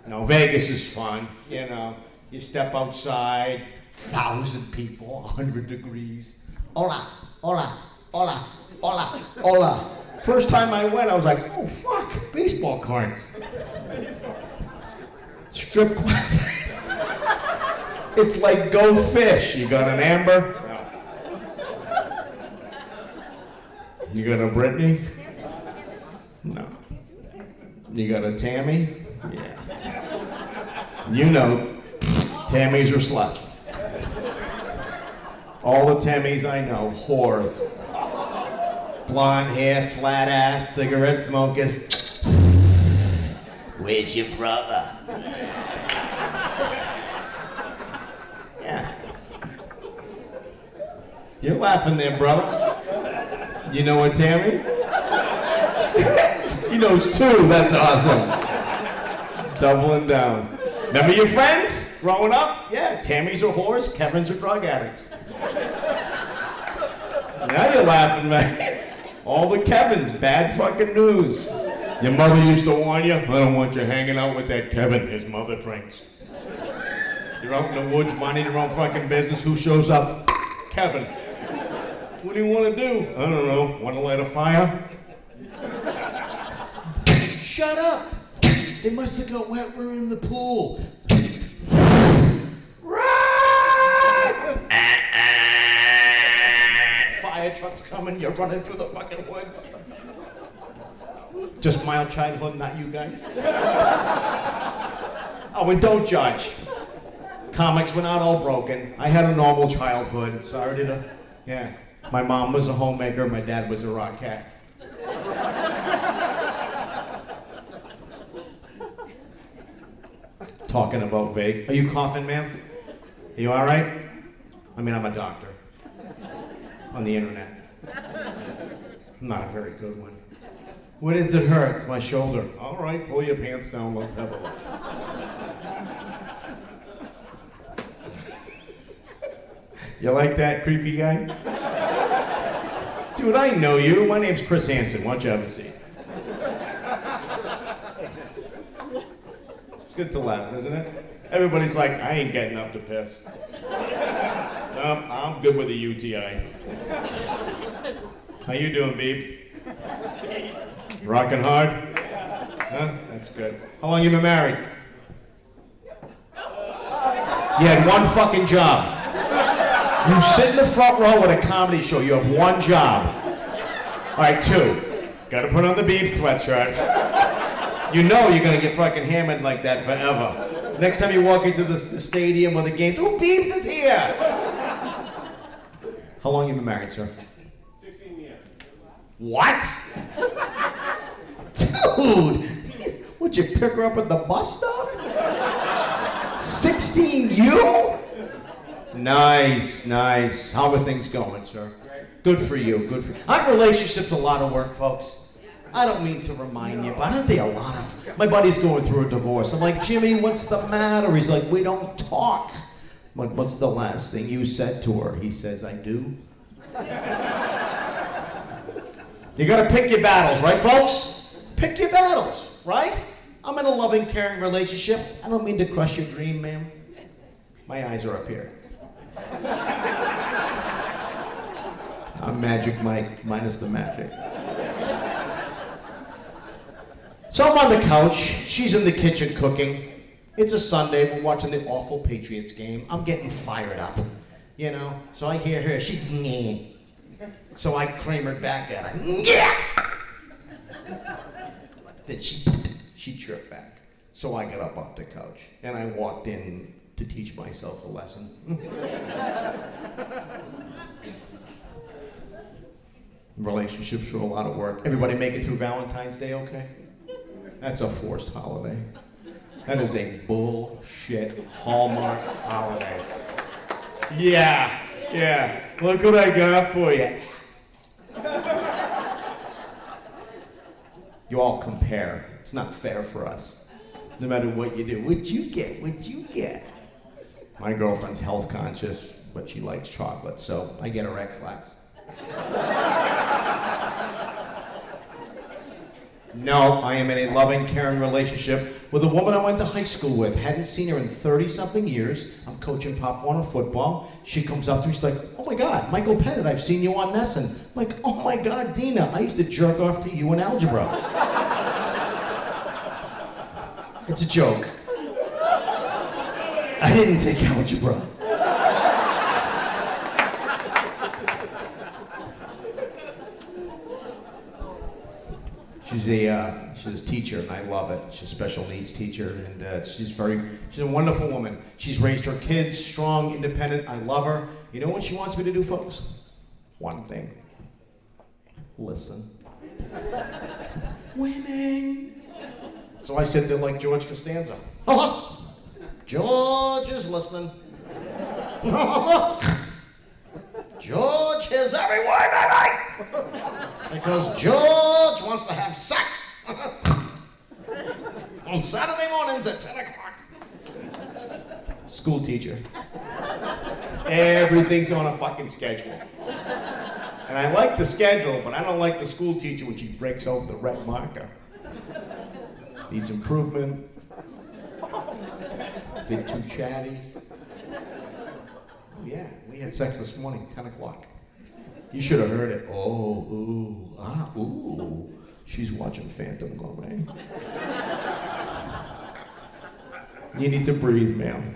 No, Vegas is fun, you know. You step outside, 1,000 people, 100 degrees. Hola, hola, hola, hola, hola. First time I went, I was like, oh fuck, baseball cards. Strip club. It's like Go Fish. You got an Amber? No. You got a Brittany? No. You got a Tammy? Yeah. You know, Tammys are sluts. All the Tammys I know, whores. Blonde hair, flat ass, cigarette smokers. Where's your brother? Yeah. You're laughing there, brother. You know a Tammy? He knows two, that's awesome. Doubling down. Remember your friends growing up? Yeah, Tammys are whores, Kevins are drug addicts. Now you're laughing, man. All the Kevins, bad fucking news. Your mother used to warn you, I don't want you hanging out with that Kevin, his mother drinks. You're out in the woods minding your own fucking business, who shows up? Kevin. What do you want to do? I don't know, want to light a fire? Shut up! They must have got wet, we're in the pool. Run! Fire truck's coming, you're running through the fucking woods. Just mild childhood, not you guys. Oh, and don't judge. Comics were not all broken. I had a normal childhood. Sorry to, yeah. My mom was a homemaker, my dad was a rock cat. Talking about vague. Are you coughing, ma'am? Are you all right? I mean, I'm a doctor. On the internet. I'm not a very good one. What does it hurt? It's my shoulder. All right, pull your pants down. Let's have a look. You like that, creepy guy? Dude, I know you. My name's Chris Hansen. Why don't you have a seat? It's good to laugh, isn't it? Everybody's like, I ain't getting up to piss. I'm good with a UTI. How you doing, Beebs? Rocking hard? Huh? That's good. How long you been married? You had one fucking job. You sit in the front row at a comedy show. You have one job. All right, two. Got to put on the Beebs sweatshirt. You know you're gonna get fucking hammered like that forever. Next time you walk into the stadium or the game, ooh, Beebs is here. How long you been married, sir? 16 years. What? Dude, would you pick her up at the bus stop? 16 you? Nice, nice. How are things going, sir? Good for you, good for you. Aren't relationships a lot of work, folks? I don't mean to remind you, but aren't they a lot of... My buddy's going through a divorce. I'm like, Jimmy, what's the matter? He's like, we don't talk. I'm like, what's the last thing you said to her? He says, I do. You gotta pick your battles, right, folks? Pick your battles, right? I'm in a loving, caring relationship. I don't mean to crush your dream, ma'am. My eyes are up here. I'm Magic Mike, minus the magic. So I'm on the couch, she's in the kitchen cooking. It's a Sunday, we're watching the awful Patriots game. I'm getting fired up, you know? So I hear her, she, nyeh. So I Kramer back at her, yeah. Then she She tripped back. So I got up off the couch and I walked in to teach myself a lesson. Relationships were a lot of work. Everybody make it through Valentine's Day okay? That's a forced holiday. That is a bullshit Hallmark holiday. Yeah. Look what I got for you. You all compare. It's not fair for us. No matter what you do. What'd you get? My girlfriend's health conscious, but she likes chocolate, so I get her X-Lax. No, I am in a loving, caring relationship with a woman I went to high school with. Hadn't seen her in 30-something years. I'm coaching Pop Warner football. She comes up to me, she's like, oh my God, Michael Petit, I've seen you on Nesson. I'm like, oh my God, Dina, I used to jerk off to you in algebra. It's a joke. I didn't take algebra. She's a teacher, and I love it. She's a special needs teacher, and she's a wonderful woman. She's raised her kids strong, independent. I love her. You know what she wants me to do, folks? One thing. Listen. Winning. So I sit there like George Costanza. George is listening. George hears every word I like. Because George wants to have sex. On Saturday mornings at 10 o'clock. School teacher. Everything's on a fucking schedule. And I like the schedule, but I don't like the school teacher when she breaks over the red marker. Needs improvement. Bit too chatty. Yeah, we had sex this morning, 10 o'clock. You should have heard it. Oh, ooh, ah, ooh. She's watching Phantom Gourmet. You need to breathe, ma'am.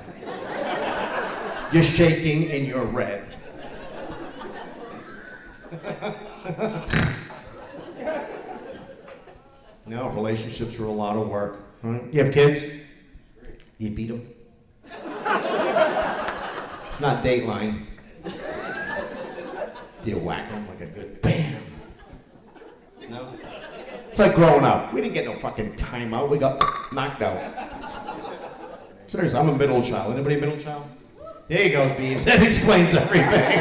You're shaking and you're red. No, relationships are a lot of work. Right? You have kids? You beat them? It's not Dateline. Do you whack them like a good BAM? No? It's like growing up. We didn't get no fucking timeout. We got knocked out. Seriously, I'm a middle child. Anybody a middle child? There you go, Beaves. That explains everything.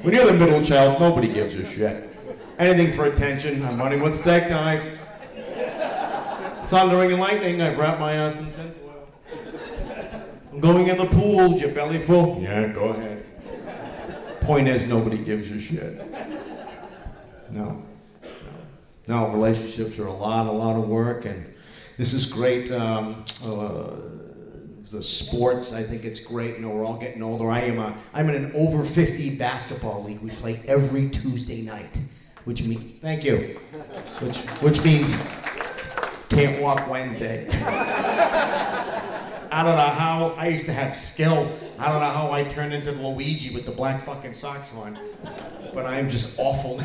When you're the middle child, nobody gives a shit. Anything for attention. I'm running with steak knives. Thundering and lightning. I've wrapped my ass in tinfoil. I'm going in the pool. Is your belly full? Yeah, go ahead. Point is, nobody gives a shit. No, relationships are a lot of work, and this is great. The sports, I think it's great. You know, we're all getting older. I'm in an over 50 basketball league. We play every Tuesday night, which means thank you, which means can't walk Wednesday. I don't know how I used to have skill. I don't know how I turned into Luigi with the black fucking socks on, but I am just awful.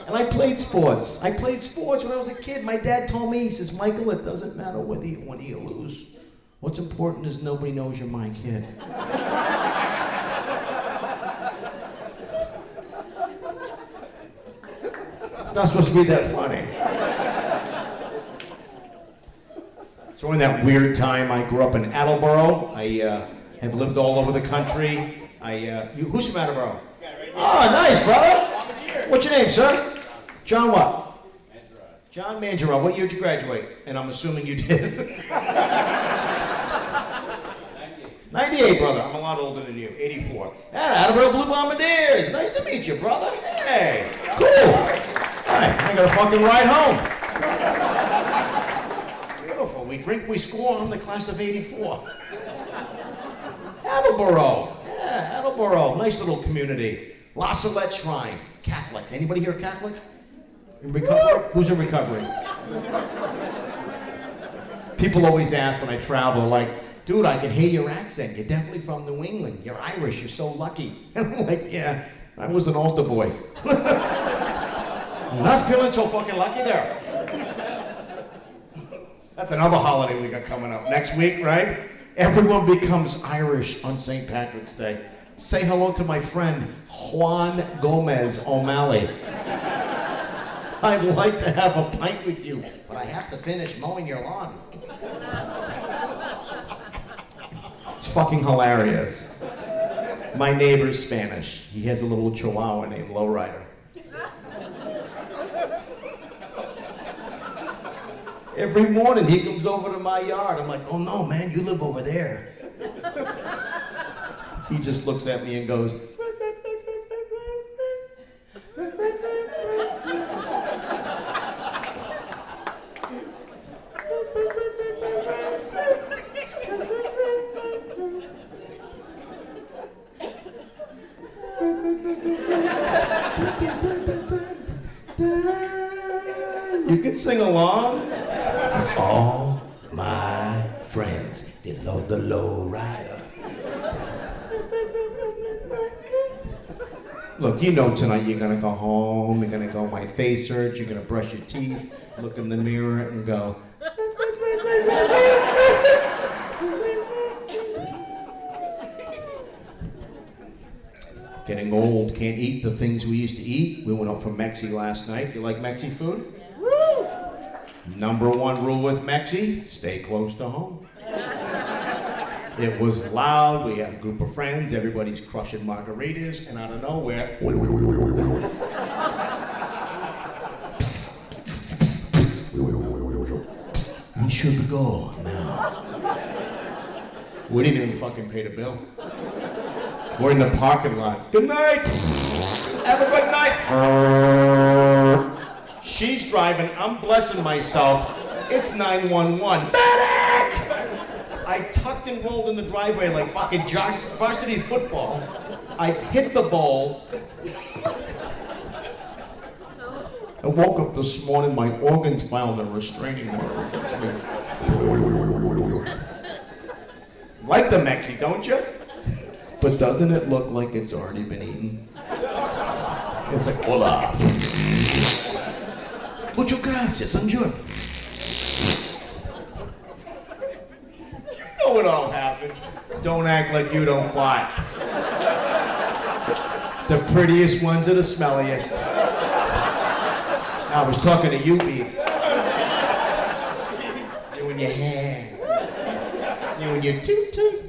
And I played sports. I played sports when I was a kid. My dad told me, he says, Michael, it doesn't matter whether you win or you lose. What's important is nobody knows you're my kid. It's not supposed to be that funny. So we're in that weird time. I grew up in Attleboro. I have lived all over the country. Who's from Attleboro? Oh, nice, brother. What's your name, sir? John what? John Mangerod. What year did you graduate? And I'm assuming you did. 98, brother. I'm a lot older than you. 84. And Attleboro Blue Bombardiers. Nice to meet you, brother. Hey, cool. All right, I got a fucking ride home. Beautiful. We drink, we score. I'm the class of 84. Attleboro. Yeah, Attleboro. Nice little community. La Salette Shrine. Catholics. Anybody here Catholic? In recovery? Who's in recovery? People always ask when I travel, like, dude, I can hear your accent. You're definitely from New England. You're Irish. You're so lucky. And I'm like, yeah, I was an altar boy. I'm not feeling so fucking lucky there. That's another holiday we got coming up next week, right? Everyone becomes Irish on St. Patrick's Day. Say hello to my friend Juan Gomez O'Malley. I'd like to have a pint with you, but I have to finish mowing your lawn. It's fucking hilarious. My neighbor's Spanish. He has a little chihuahua named Lowrider. Every morning he comes over to my yard. I'm like, oh no, man, you live over there. He just looks at me and goes, you could sing along. 'Cause all my friends, they love the low rider. Look, you know tonight you're gonna go home, you're gonna go my face hurts, you're gonna brush your teeth, look in the mirror and go. Getting old, can't eat the things we used to eat. We went out for Mexi last night. You like Mexi food? Woo! Number one rule with Mexi, stay close to home. It was loud, we had a group of friends, everybody's crushing margaritas, and out of nowhere, we should go now. We didn't even fucking pay the bill. We're in the parking lot. Good night. Have a good night. She's driving. I'm blessing myself. It's 911. Medic! I tucked and rolled in the driveway like fucking varsity football. I hit the ball. I woke up this morning. My organs filed a restraining order against me. Like the Mexi, don't you? But doesn't it look like it's already been eaten? It's like, hola. Muchas gracias, enjoy. You know what all happened. Don't act like you don't fart. The prettiest ones are the smelliest. I was talking to you, Beeps. You and your hair. You and your toot-toot.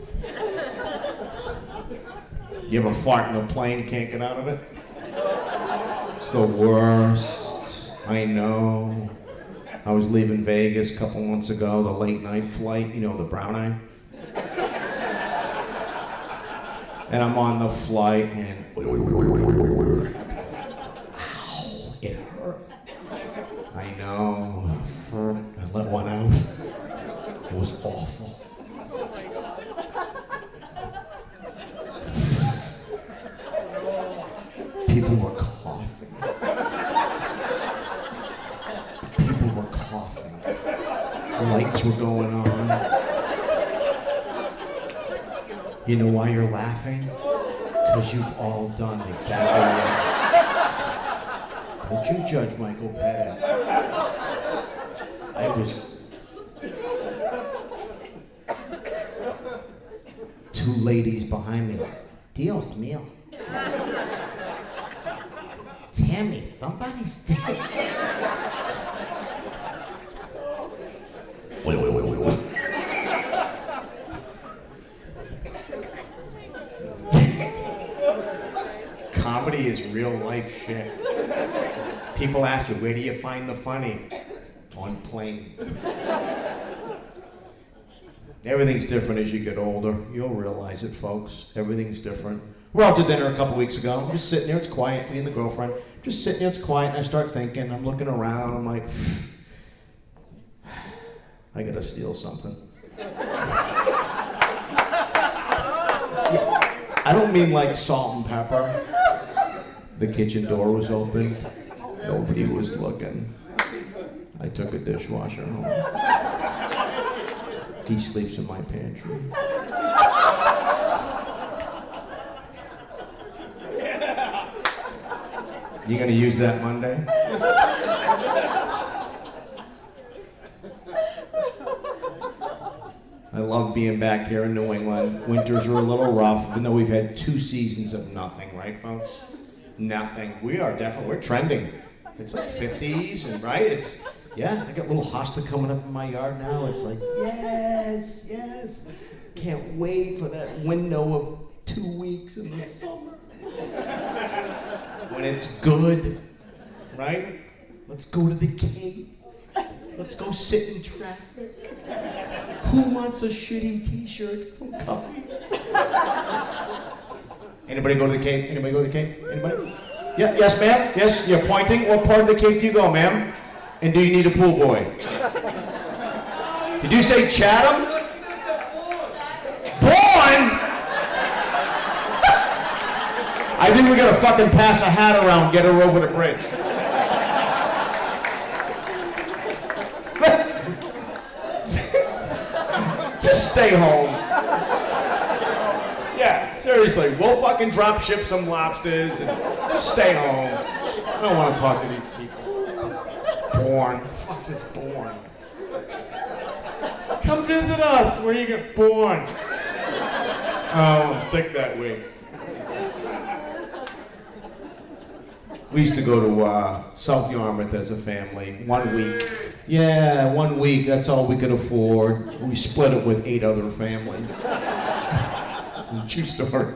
You ever fart in a plane, can't get out of it? It's the worst. I know. I was leaving Vegas a couple months ago, the late night flight, you know, the brown eye. And I'm on the flight and ow, it hurt. I know. I let one out. It was awful. People were coughing. People were coughing. The lights were going on. You know why you're laughing? Because you've all done exactly right. Don't you judge Michael Petit. I was... Two ladies behind me. Dios mío. Tammy, somebody's dead. Wait. Comedy is real life shit. People ask me, where do you find the funny? On planes. Everything's different as you get older. You'll realize it, folks. Everything's different. We're out to dinner a couple weeks ago. I'm just sitting there, it's quiet, me and the girlfriend. Just sitting there, it's quiet, and I start thinking, I'm looking around, I'm like, I gotta steal something. I don't mean like salt and pepper. The kitchen door was open. Nobody was looking. I took a dishwasher home. He sleeps in my pantry. You gonna use that Monday? love being back here in New England. Winters are a little rough, even though we've had 2 seasons of nothing, right, folks? Nothing. We're trending. It's like 50s, and right? Yeah, I got little hosta coming up in my yard now. It's like, yes. Can't wait for that window of 2 weeks in the summer. When it's good, right? Let's go to the Cape. Let's go sit in traffic. Who wants a shitty t-shirt from Cuffy? Anybody go to the Cape? Anybody? Yeah, yes, ma'am? Yes, you're pointing? What part of the Cape do you go, ma'am? And do you need a pool boy? Did you say Chatham? Bourne? I think we gotta fucking pass a hat around, get her over the bridge. Just stay home. Yeah, seriously, we'll fucking drop ship some lobsters and just stay home. I don't want to talk to these people. Born. What the fuck's this born? Come visit us where you get born. Oh, I'm sick that way. We used to go to South Yarmouth as a family, 1 week. Yeah, 1 week, that's all we could afford. We split it with 8 other families. True story.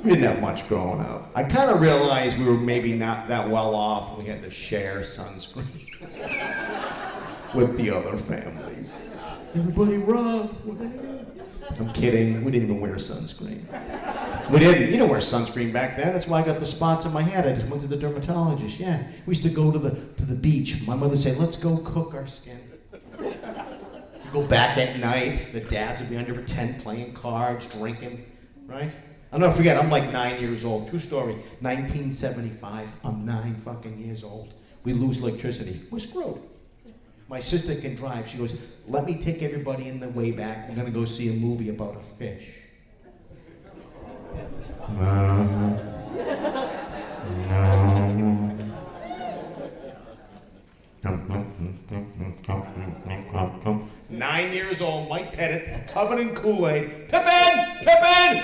We didn't have much growing up. I kind of realized we were maybe not that well off. We had to share sunscreen with the other families. Everybody rub. I'm kidding, we didn't even wear sunscreen. We didn't. You didn't wear sunscreen back then. That's why I got the spots on my head. I just went to the dermatologist. Yeah, we used to go to the beach. My mother said, "Let's go cook our skin." You go back at night. The dads would be under a tent playing cards, drinking, right? I'll never forget. I'm like 9 years old. True story. 1975. I'm 9 fucking years old. We lose electricity. We're screwed. My sister can drive. She goes, "Let me take everybody in the way back. We're gonna go see a movie about a fish." No. 9 years old, Mike Pettit, covered in Kool-Aid. Pippin!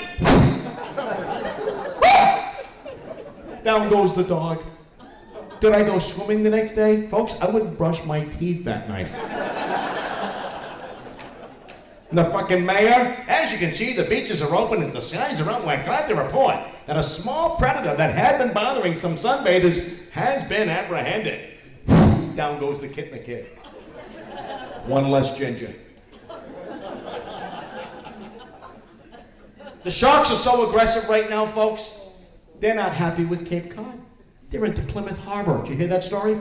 Down goes the dog. Did I go swimming the next day? Folks, I wouldn't brush my teeth that night. The fucking mayor, as you can see, the beaches are open and the skies are up. We're glad to report that a small predator that had been bothering some sunbathers has been apprehended. Down goes the kid in the kid. One less ginger. The sharks are so aggressive right now, folks. They're not happy with Cape Cod. They're into Plymouth Harbor. Did you hear that story?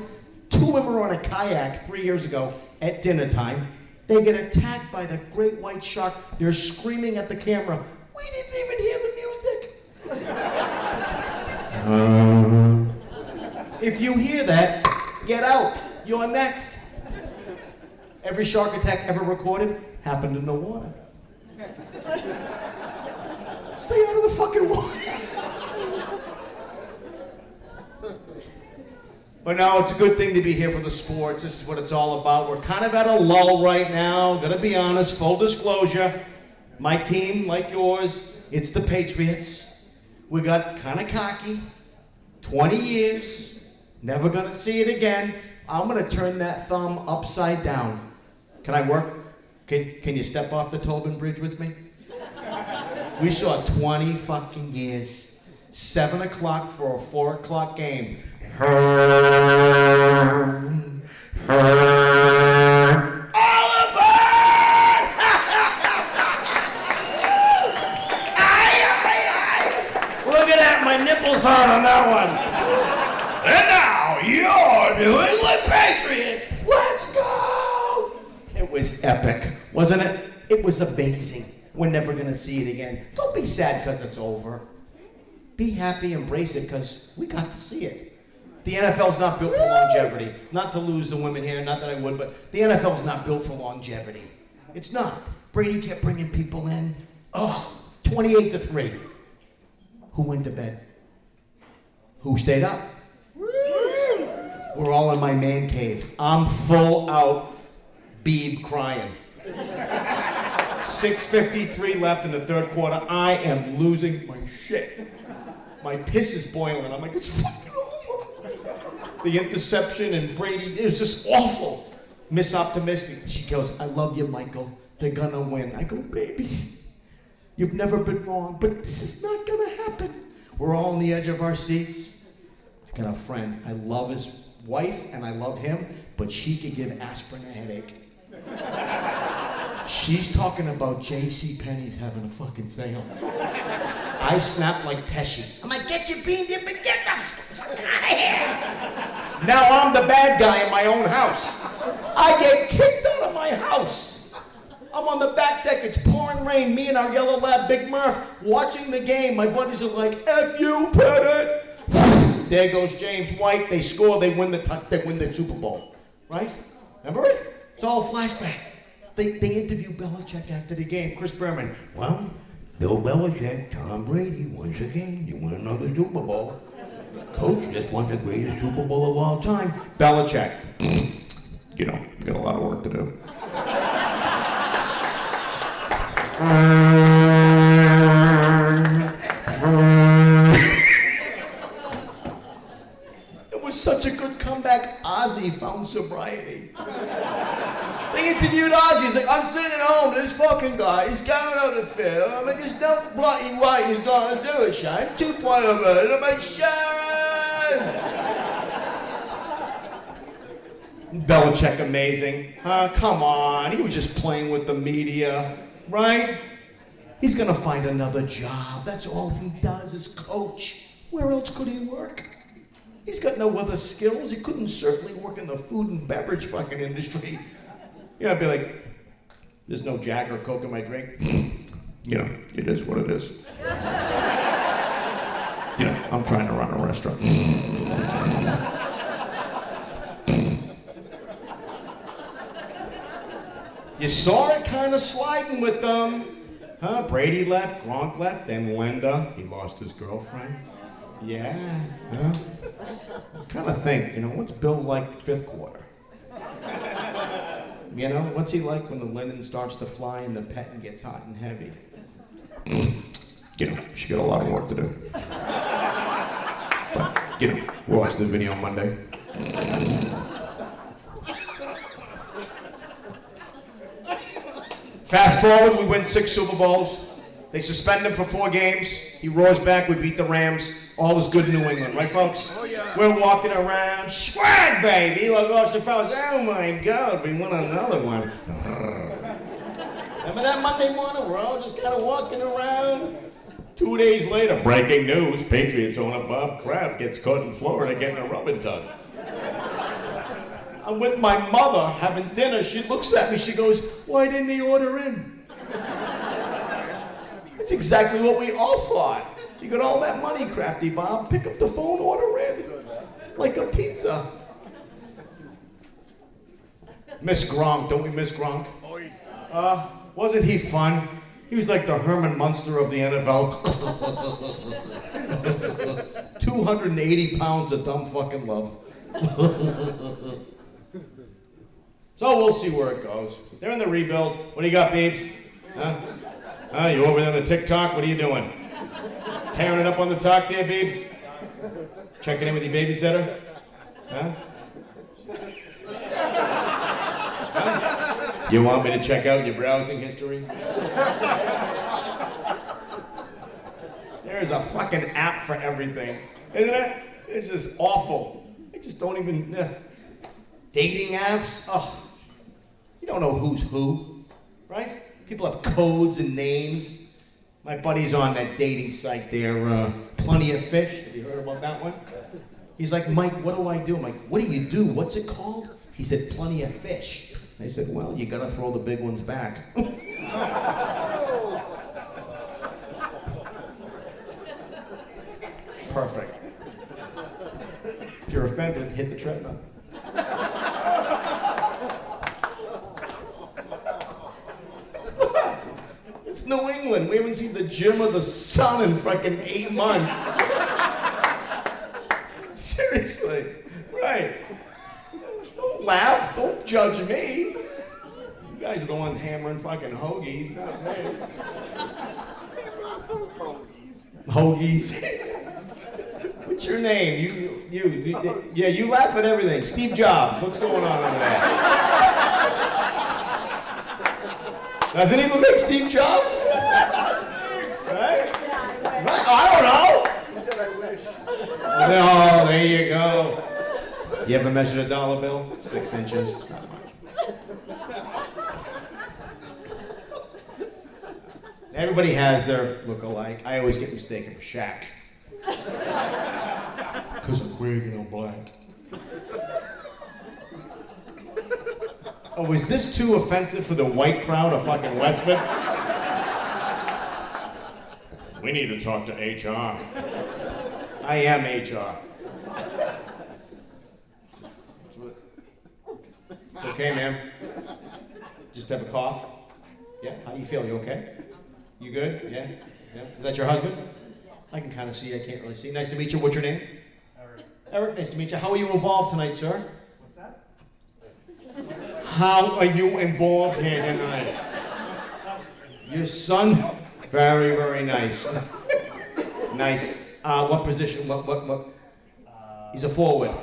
2 women were on a kayak 3 years ago at dinner time. They get attacked by the great white shark. They're screaming at the camera, "We didn't even hear the music." If you hear that, get out. You're next. Every shark attack ever recorded happened in the water. Stay out of the fucking water. But no, it's a good thing to be here for the sports. This is what it's all about. We're kind of at a lull right now. Gonna be honest, full disclosure. My team, like yours, it's the Patriots. We got kind of cocky. 20 years. Never gonna see it again. I'm gonna turn that thumb upside down. Can I work? Can you step off the Tobin Bridge with me? We saw 20 fucking years. 7 o'clock for a 4 o'clock game. All aboard! Look at that, my nipples hard on that one. And now, your New England Patriots, let's go! It was epic, wasn't it? It was amazing. We're never gonna see it again. Don't be sad because it's over. Be happy, embrace it, because we got to see it. The NFL's not built for longevity. Not to lose the women here, not that I would, but the NFL's not built for longevity. It's not. Brady kept bringing people in. 28-3. Who went to bed? Who stayed up? We're all in my man cave. I'm full out Beeb crying. 6:53 left in the third quarter. I am losing my shit. My piss is boiling. I'm like, it's fucking over. The interception and Brady, it was just awful. Miss Optimistic. She goes, I love you, Michael. They're gonna win. I go, baby, you've never been wrong, but this is not gonna happen. We're all on the edge of our seats. I got a friend. I love his wife and I love him, but she could give aspirin a headache. She's talking about J.C. Penney's having a fucking sale. I snap like Pesci. I'm like, get your bean dip and get the fuck out of here. Now I'm the bad guy in my own house. I get kicked out of my house. I'm on the back deck, it's pouring rain, me and our yellow lab, Big Murph, watching the game. My buddies are like, F you, Pettit. There goes James White, they score, they win the Super Bowl, right? Remember it? It's all a flashback. They interview Belichick after the game, Chris Berman. Well, Bill Belichick, Tom Brady, once again, you win another Super Bowl. Coach just won the greatest Super Bowl of all time. Belichick, you know, you got a lot of work to do. It was such a good comeback. Ozzy found sobriety. They interviewed Ozzy. He's like, I'm sitting at home. This fucking guy, he's going on the field. I mean, there's no bloody way he's going to do it, Shane. 2 point of it. I'm like, Sharon! Belichick amazing. Come on. He was just playing with the media, right? He's going to find another job. That's all he does is coach. Where else could he work? He's got no other skills. He couldn't certainly work in the food and beverage fucking industry. You know, I'd be like, there's no Jack or Coke in my drink. You know, it is what it is. You know, I'm trying to run a restaurant. You saw it kind of sliding with them. Brady left, Gronk left, then Linda. He lost his girlfriend. Yeah. I kind of think, you know, what's Bill like fifth quarter? You know, what's he like when the linen starts to fly and the petting gets hot and heavy? You know, she got a lot of work to do. But, you know, we'll watch the video Monday. Fast forward, we win 6 Super Bowls. They suspend him for 4 games. He roars back, we beat the Rams. All is good in New England, right folks? Oh yeah. We're walking around, swag baby, like off surprise. Oh my God, we won another one. Remember that Monday morning? We're all just kind of walking around. 2 days later, breaking news, Patriots owner Bob Kraft gets caught in Florida getting a rub and tug. I'm with my mother having dinner. She looks at me, she goes, why didn't he order in? That's exactly what we all thought. You got all that money, Crafty Bob. Pick up the phone, order in. Like a pizza. Miss Gronk, don't we miss Gronk? Wasn't he fun? He was like the Herman Munster of the NFL. 280 pounds of dumb fucking love. So we'll see where it goes. They're in the rebuild. What do you got, babes? You over there on the TikTok? What are you doing? Tearing it up on the talk there, babes? Checking in with your babysitter? You want me to check out your browsing history? There's a fucking app for everything, isn't it? It's just awful. I just don't even... Dating apps? Oh, you don't know who's who, right? People have codes and names. My buddy's on that dating site there, Plenty of Fish. Have you heard about that one? He's like, Mike, what do I do? I'm like, what do you do? What's it called? He said, Plenty of Fish. I said, well, you gotta throw the big ones back. Perfect. If you're offended, hit the treadmill. It's New England. We haven't seen the gym or the sun in fucking 8 months. Seriously. Right. Don't laugh. Don't judge me. guys are the ones hammering fucking hoagies, not me. Hoagies. What's your name? Yeah, you laugh at everything. Steve Jobs, what's going on over there? Doesn't he look like Steve Jobs? Right? I don't know. She said I wish. Oh, there you go. You ever measured a dollar bill? 6 inches. Not much. Everybody has their look-alike. I always get mistaken for Shaq. Because I'm big and I'm black. Oh, is this too offensive for the white crowd of fucking Westford? We need to talk to HR. I am HR. It's okay, ma'am. Just have a cough? Yeah? How do you feel? You okay? You good? Yeah? Yeah? Is that your husband? I can kind of see. I can't really see. Nice to meet you. What's your name? Eric. Eric, nice to meet you. How are you involved tonight, sir? What's that? How are you involved here tonight? Your son? Very, very nice. Nice. What position? What? He's a forward.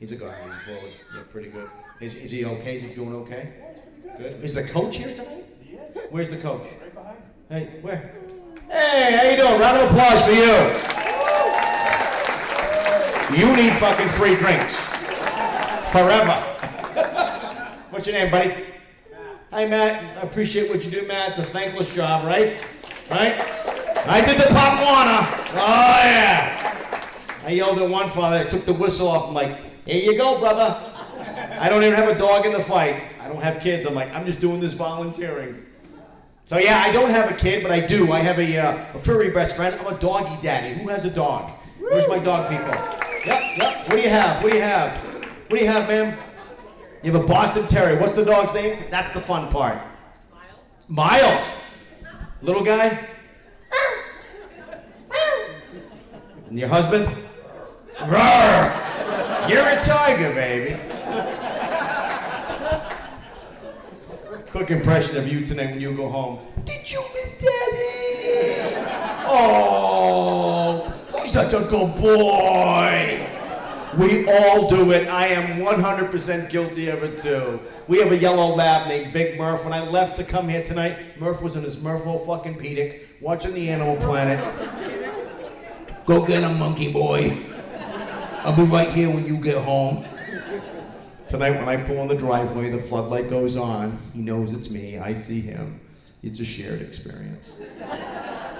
He's a guard. He's a forward. Yeah, pretty good. Is he okay? Is he doing okay? Good. Is the coach here tonight? He is. Where's the coach? Right behind you. Hey, where? Hey, how you doing? Round of applause for you. You need fucking free drinks. Forever. What's your name, buddy? Matt. Hi, Matt. I appreciate what you do, Matt. It's a thankless job, right? Right? I did the Pop Warner. Oh, yeah. I yelled at one father. I took the whistle off. I'm like, here you go, brother. I don't even have a dog in the fight. I don't have kids. I'm like, I'm just doing this volunteering. So yeah, I don't have a kid, but I do. I have a furry best friend. I'm a doggy daddy. Who has a dog? Where's my dog people? Yep. What do you have? What do you have, ma'am? You have a Boston Terrier. What's the dog's name? That's the fun part. Miles. Little guy? And your husband? Roar! You're a tiger, baby. Quick impression of you tonight when you go home. Did you miss Daddy? Oh, he's such a good boy. We all do it. I am 100% guilty of it too. We have a yellow lab named Big Murph. When I left to come here tonight, Murph was in his Murpho fucking Petit watching the Animal Planet. Go get him, monkey boy. I'll be right here when you get home. Tonight when I pull in the driveway, the floodlight goes on. He knows it's me. I see him. It's a shared experience.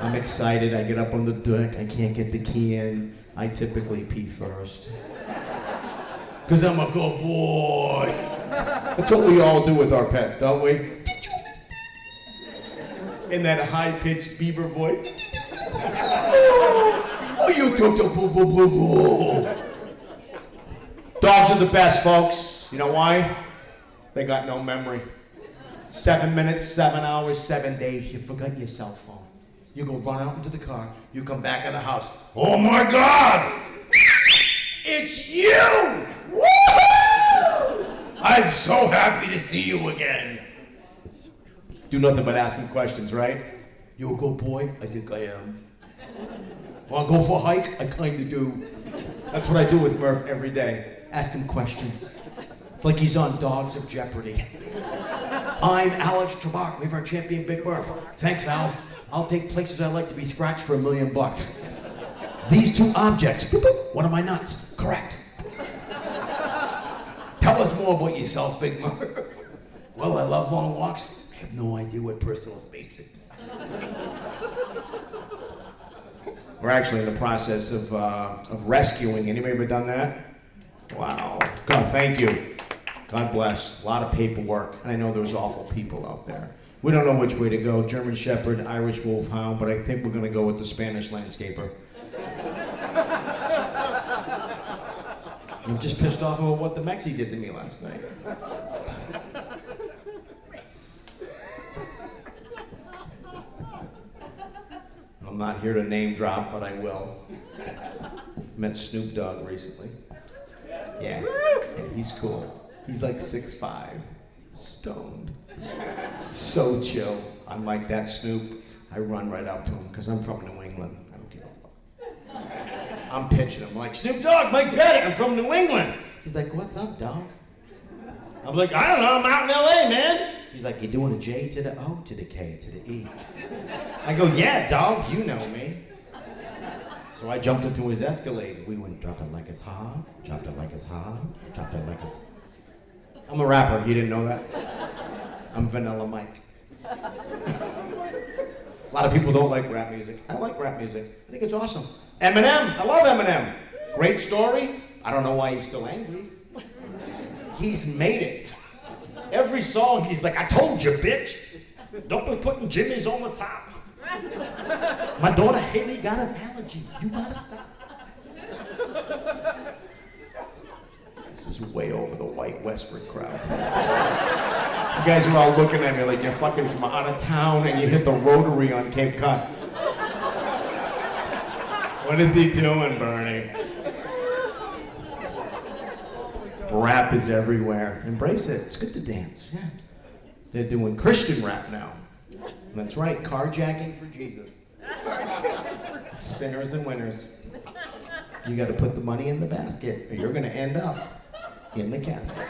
I'm excited. I get up on the deck. I can't get the key in. I typically pee first. Because I'm a good boy. That's what we all do with our pets, don't we? Did you miss that? In that high-pitched Bieber voice. Oh, you do the boo-boo-boo-boo. Dogs are the best, folks. You know why? They got no memory. 7 minutes, 7 hours, 7 days. You forgot your cell phone. You go run out into the car. You come back in the house. Oh my God! It's you! Woo! I'm so happy to see you again. Do nothing but asking questions, right? You a good boy? I think I am. Wanna go for a hike? I kinda do. That's what I do with Murph every day. Ask him questions. It's like he's on Dogs of Jeopardy. I'm Alex Trebek, we have our champion Big Murph. Thanks, Al. I'll take places I like to be scratched for $1 million. These two objects. Boop, boop. What are my nuts? Correct. Tell us more about yourself, Big Murph. Well, I love long walks. I have no idea what personal space is. We're actually in the process of rescuing. Anybody ever done that? Wow. God, thank you. God bless. A lot of paperwork. And I know there's awful people out there. We don't know which way to go. German Shepherd, Irish Wolfhound, but I think we're going to go with the Spanish Landscaper. I'm just pissed off about what the Mexi did to me last night. I'm not here to name drop, but I will. Met Snoop Dogg recently. Yeah, he's cool. He's like 6'5". stoned. So chill. I'm like that Snoop. I run right up to him because I'm from New England. I don't give a fuck. I'm pitching him like, Snoop Dogg, Mike Petty, I'm from New England. He's like, what's up, dog? I'm like, I don't know, I'm out in LA, man. He's like, you're doing a J to the O to the K to the E. I go, yeah, dog, you know me. So I jumped into his Escalade. We went, dropped it like it's hot, dropped it like it's hot, dropped it like it's... I'm a rapper, you didn't know that? I'm Vanilla Mike. A lot of people don't like rap music. I like rap music. I think it's awesome. Eminem, I love Eminem. Great story. I don't know why he's still angry. He's made it. Every song he's like, I told you, bitch. Don't be putting Jimmy's on the top. My daughter Haley got an allergy. You gotta stop. This is way over the white Westford crowd. You guys are all looking at me like you're fucking from out of town and you hit the Rotary on Cape Cod. What is he doing, Bernie? Rap is everywhere. Embrace it. It's good to dance. Yeah. They're doing Christian rap now. That's right. Carjacking for Jesus. Spinners and winners. You got to put the money in the basket, or you're going to end up in the casket.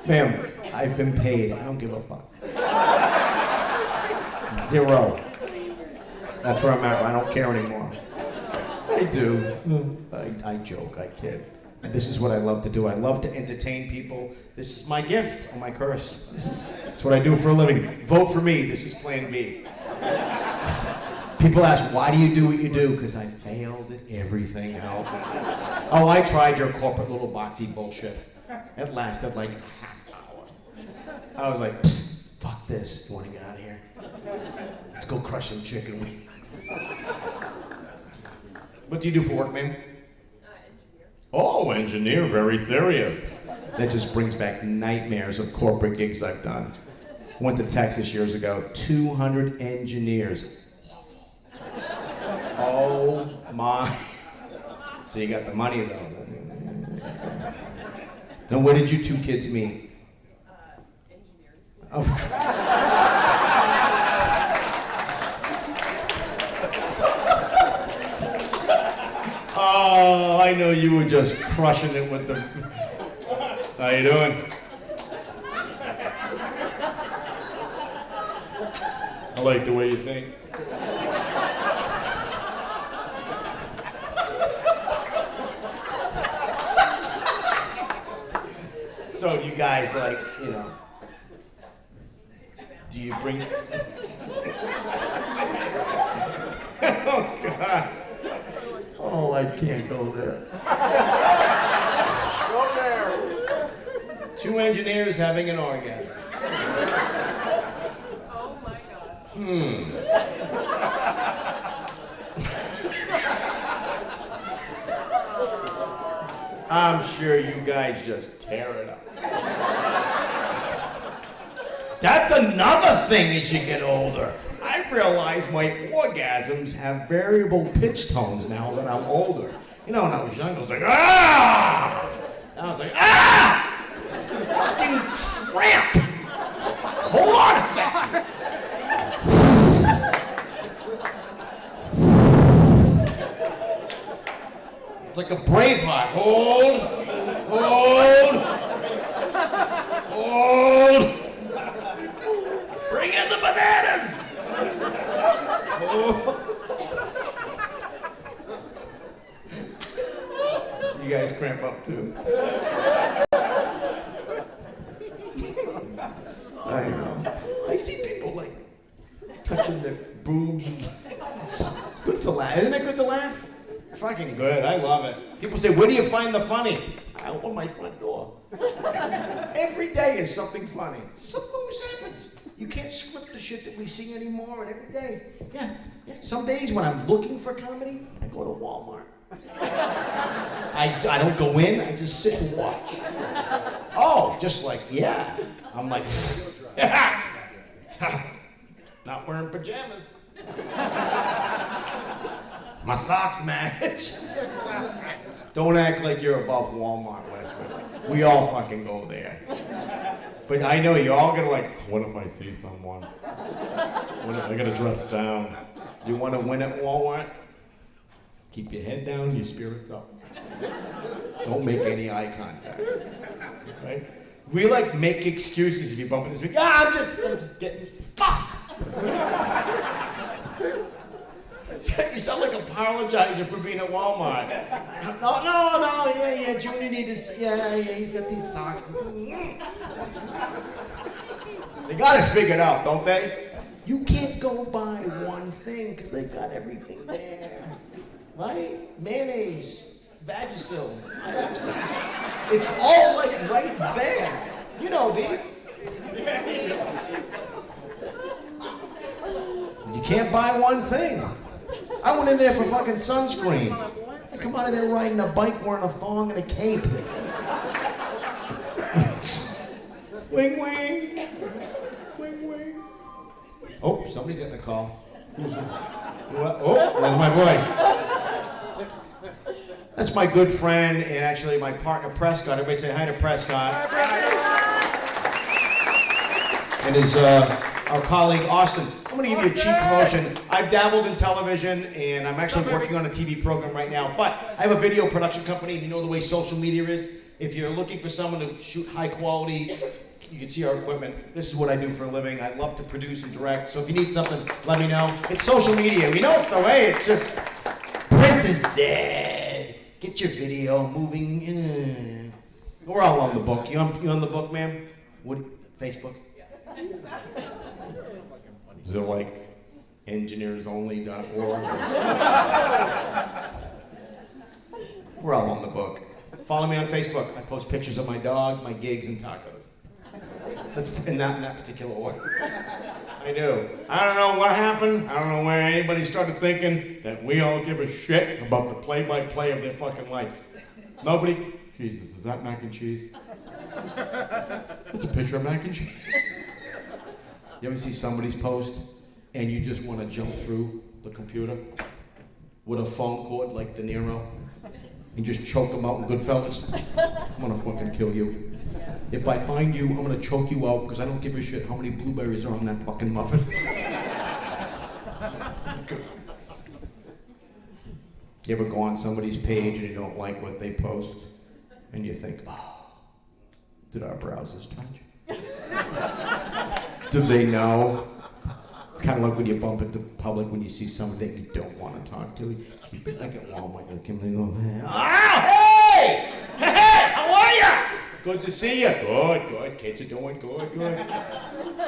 Ma'am, I've been paid. I don't give a fuck. 0. That's where I'm at. I don't care anymore. I do. I joke. I kid. And this is what I love to do. I love to entertain people. This is my gift or my curse. That's what I do for a living. Vote for me. This is Plan B. People ask, why do you do what you do? Because I failed at everything else. Oh, I tried your corporate little boxy bullshit. It lasted like a half hour. I was like, psst, fuck this. You want to get out of here? Let's go crush some chicken wings. What do you do for work, ma'am? Engineer. Oh, engineer, very serious. That just brings back nightmares of corporate gigs I've done. Went to Texas years ago, 200 engineers. Oh my. So you got the money though. Now where did you two kids meet? Engineering school. Oh, I know you were just crushing it with the... How you doing? I like the way you think. So you guys like, you know, do you bring... Oh, God. Oh, I can't go there. Go there. 2 engineers having an orgasm. Oh my God. I'm sure you guys just tear it up. That's another thing as you get older. I realize my orgasms have variable pitch tones now that I'm older. You know, when I was young, I was like, ah! Now I was like, ah! Fucking cramp! Hold on a second. It's like a Braveheart. Hold, hold, hold. Bring in the bananas. You guys cramp up too. I know. I see people like touching their boobs. It's good to laugh. Isn't it good to laugh? It's fucking good. I love it. People say, where do you find the funny? I open my front door. Every day is something funny. Something always happens. You can't script the shit that we see anymore, and every day. Yeah. Some days when I'm looking for comedy, I go to Walmart. I don't go in, I just sit and watch. Oh, just like, yeah. I'm like, not wearing pajamas. My socks match. Don't act like you're above Walmart, Westford. We all fucking go there. But I know you're all gonna like, what if I see someone? What if I gotta dress down? You wanna win at Walmart? Keep your head down, your spirits up. Don't make any eye contact. Right? We like make excuses if you bump into this. Yeah, I'm just getting fucked. You sound like a apologizer for being at Walmart. No, yeah, Junior needed, yeah, he's got these socks. They got it figured out, don't they? You can't go buy one thing because they've got everything there. Right? Mayonnaise, Vagisil. It's all like right there. You know, these. You can't buy one thing. I went in there for fucking sunscreen. I come out of there riding a bike wearing a thong and a cape. Wing, wing. Wing, wing. Oh, somebody's getting a call. Oh, there's my boy. That's my good friend and actually my partner, Prescott. Everybody say hi to Prescott. And his, our colleague, Austin. I'm going to give you a cheap promotion. I've dabbled in television, and I'm actually working on a TV program right now. But I have a video production company, and you know the way social media is. If you're looking for someone to shoot high quality, you can see our equipment. This is what I do for a living. I love to produce and direct. So if you need something, let me know. It's social media. We know it's the way. It's just print is dead. Get your video moving. We're all on the book. You on the book, ma'am? What? Facebook? Is it like engineersonly.org? We're all on the book. Follow me on Facebook. I post pictures of my dog, my gigs, and tacos. That's not in that particular order. I do. I don't know what happened. I don't know where anybody started thinking that we all give a shit about the play-by-play of their fucking life. Nobody? Jesus, is that mac and cheese? That's a picture of mac and cheese. You ever see somebody's post and you just want to jump through the computer with a phone cord like De Niro and just choke them out in Goodfellas? I'm gonna fucking kill you. If I find you, I'm gonna choke you out because I don't give a shit how many blueberries are on that fucking muffin. You ever go on somebody's page and you don't like what they post and you think, oh, did our browsers touch? Do they know? It's kind of like when you bump into public when you see somebody that you don't want to talk to. Keep it like at Walmart. You come and go, hey! Hey! How are you? Good to see you. Good. Kids are doing good. Yeah,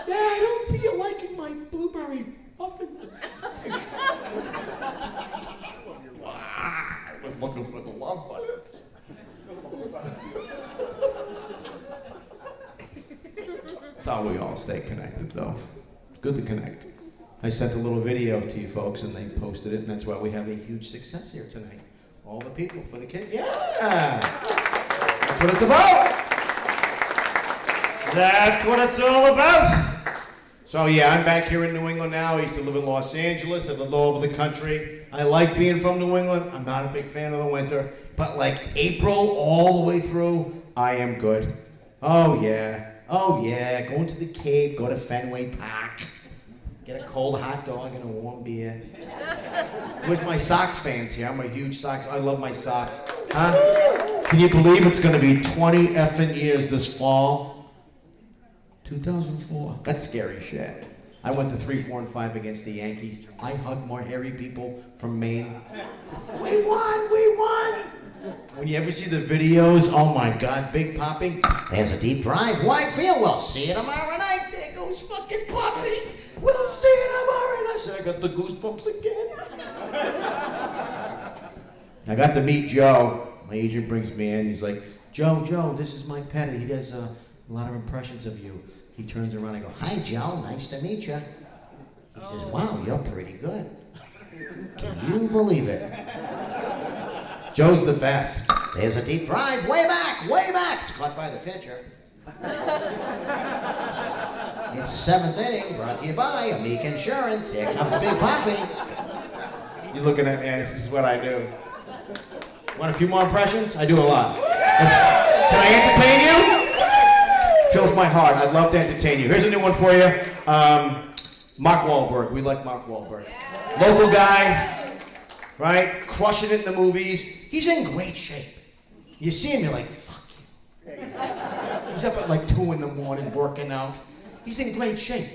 I don't see you liking my blueberry muffin. I was looking for the love button. That's how we all stay connected, though. It's good to connect. I sent a little video to you folks, and they posted it, and that's why we have a huge success here tonight. All the people for the kids. Yeah! That's what it's about! That's what it's all about! So yeah, I'm back here in New England now. I used to live in Los Angeles. I lived all over the country. I like being from New England. I'm not a big fan of the winter. But like April all the way through, I am good. Oh yeah, going to the Cape, go to Fenway Park, get a cold hot dog and a warm beer. Where's my Sox fans here? I'm a huge Sox, I love my Sox. Huh? Can you believe it's gonna be 20 effing years this fall? 2004, that's scary shit. I went to 3, 4, and 5 against the Yankees. I hugged more hairy people from Maine. We won! When you ever see the videos, oh my God, Big Poppy. There's a deep drive, wide field. We'll see you tomorrow night. There goes fucking Poppy. We'll see you tomorrow night. So I got the goosebumps again. I got to meet Joe. My agent brings me in. He's like, Joe, this is Mike Petit. He does a lot of impressions of you. He turns around and I go, hi, Joe. Nice to meet you. He says, wow, you're pretty good. Can you believe it? Joe's the best. There's a deep drive, way back. It's caught by the pitcher. It's the 7th inning, brought to you by Amic Insurance. Here comes Big Poppy. You're looking at me, this is what I do. Want a few more impressions? I do a lot. Can I entertain you? Fills my heart. I'd love to entertain you. Here's a new one for you. Mark Wahlberg. We like Mark Wahlberg. Local guy, right? Crushing it in the movies. He's in great shape. You see him, you're like, fuck you. He's up at like 2 in the morning working out. He's in great shape.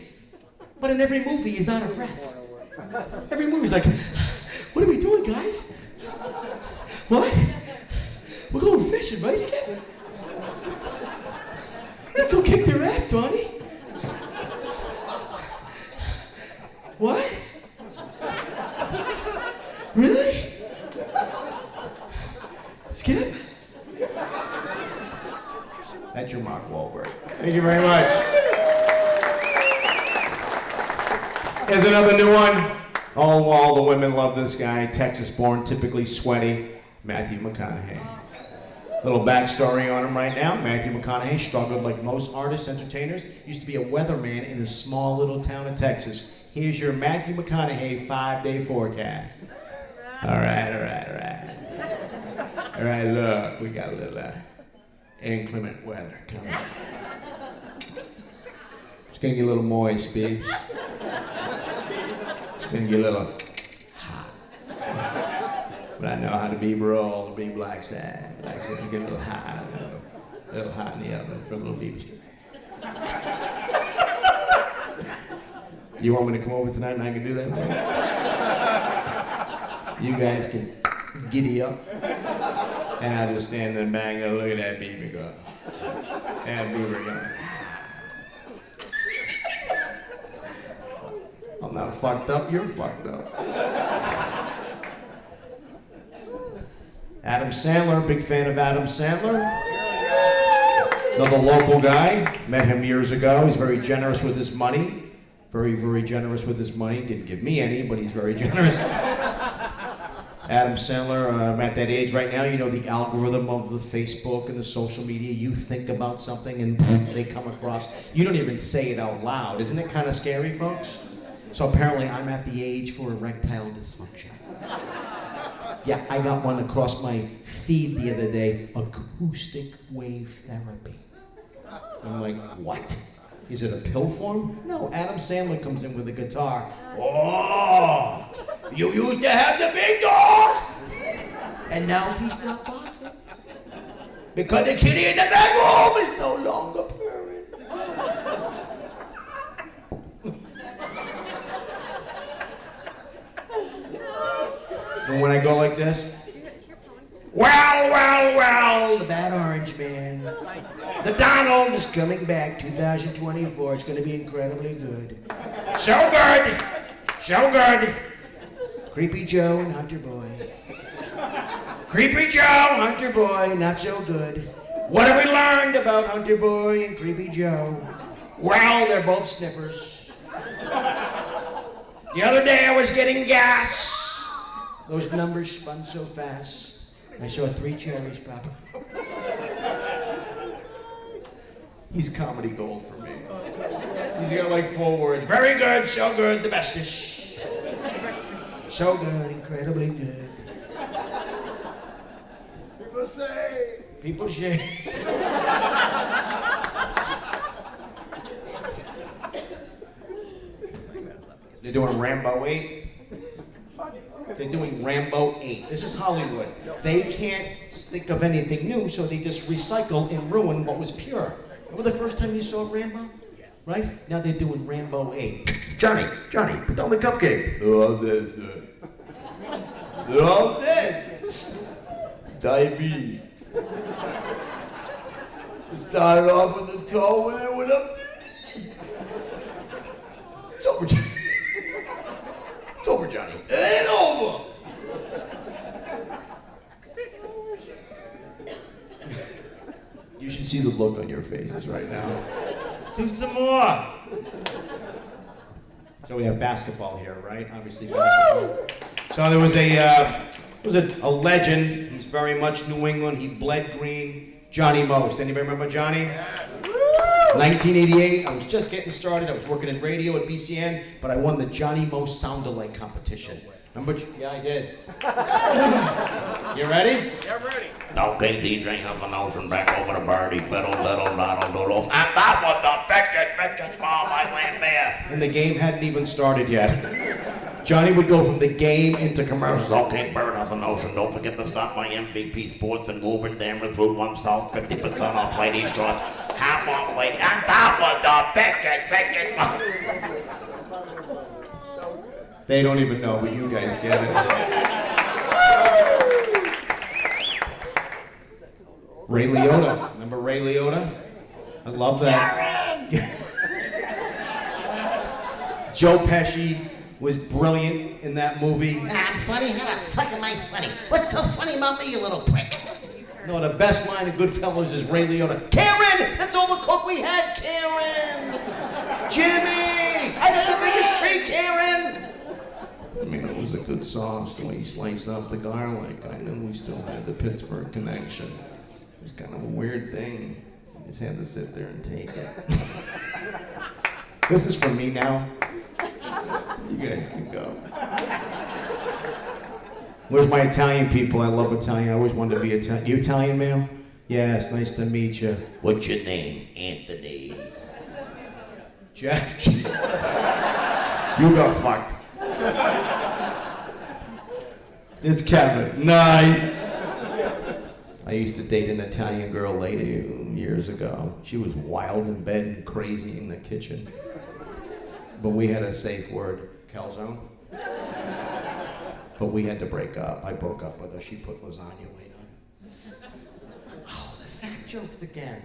But in every movie, he's out of breath. Every movie's like, what are we doing, guys? What? We're going fishing, right, Skip? Let's go kick their ass, Donnie. What? Really? Skip? That's your Mark Wahlberg. Thank you very much. Here's another new one. Oh, all the women love this guy. Texas-born, typically sweaty, Matthew McConaughey. Little backstory on him right now. Matthew McConaughey struggled like most artists, entertainers. Used to be a weatherman in a small little town in Texas. Here's your Matthew McConaughey 5-day forecast. All right. All right, look, we got a little inclement weather coming. It's gonna get a little moist, Beebs. It's gonna get a little hot. But I know how to be roll, the Beeb like that. Like to get a little hot, a little hot in the oven for a little Beebs. You want me to come over tonight and I can do that? You guys can giddy up. And I just stand there and bang, go, look at that Beaver go. That Beaver go. I'm not fucked up, you're fucked up. Adam Sandler, big fan of Adam Sandler. Another local guy, met him years ago. He's very generous with his money. Very, very generous with his money. Didn't give me any, but he's very generous. Adam Sandler, I'm at that age right now, you know the algorithm of the Facebook and the social media. You think about something and they come across. You don't even say it out loud. Isn't it kind of scary, folks? So apparently I'm at the age for erectile dysfunction. Yeah, I got one across my feed the other day, acoustic wave therapy. I'm like, what? Is it a pill form? No, Adam Sandler comes in with a guitar. Oh, you used to have the big dog, and now he's not barking. Because the kitty in the bedroom is no longer purring. And when I go like this, well, the bad orange man. The Donald is coming back 2024. It's going to be incredibly good. So good. So good. Creepy Joe and Hunter Boy. Creepy Joe, Hunter Boy, not so good. What have we learned about Hunter Boy and Creepy Joe? Well, they're both sniffers. The other day I was getting gas. Those numbers spun so fast. I saw 3 cherries pop. He's comedy gold for me. He's got like 4 words. Very good, so good, the bestest. So good, incredibly good. People say. People say. They're doing Rambo 8. They're doing Rambo 8. This is Hollywood. They can't think of anything new, so they just recycle and ruin what was pure. Remember the first time you saw Rambo? Yes. Right? Now they're doing Rambo 8. Johnny, put down the cupcake. They're all dead, sir. They're all dead. Diabetes. It started off with the toe and then went up. It's over, Johnny. It's over, Johnny. It ain't over. You should see the look on your faces right now. Do some more. So we have basketball here, right? Obviously basketball. So there was a legend. He's very much New England. He bled green. Johnny Most. Anybody remember Johnny? Yes. 1988. I was just getting started. I was working in radio at BCN, but I won the Johnny Most Sound-Alike competition. Yeah, I did. You ready? Yeah, ready. Okay, DJ of the notion back over to Birdie, fiddle, diddle, doddle, doodle. And that was the biggest ball by land there. And the game hadn't even started yet. Johnny would go from the game into commercials. Okay, Bird of the notion, don't forget to stop by MVP Sports and Woburn Danvers Route 1 South, 50% off ladies' shorts, half off ladies. And that was the biggest ball. They don't even know, but you guys get it. Ray Liotta. Remember Ray Liotta? I love that. Joe Pesci was brilliant in that movie. I'm funny? How the fuck am I funny? What's so funny about me, you little prick? No, the best line of Goodfellas is Ray Liotta. Karen! That's all the coke we had, Karen! Jimmy! I got the biggest tree, Karen! I mean, it was a good sauce, the way he sliced up the garlic. I knew we still had the Pittsburgh connection. It was kind of a weird thing. You just had to sit there and take it. This is for me now. You guys can go. Where's my Italian people? I love Italian. I always wanted to be Italian. You Italian, ma'am? Yes, nice to meet you. What's your name? Anthony. Jeff. You got fucked. It's Kevin. Nice. I used to date an Italian girl lady years ago. She was wild in bed and crazy in the kitchen. But we had a safe word, calzone. But we had to break up. I broke up with her. She put lasagna weight on. Oh, the fat jokes again.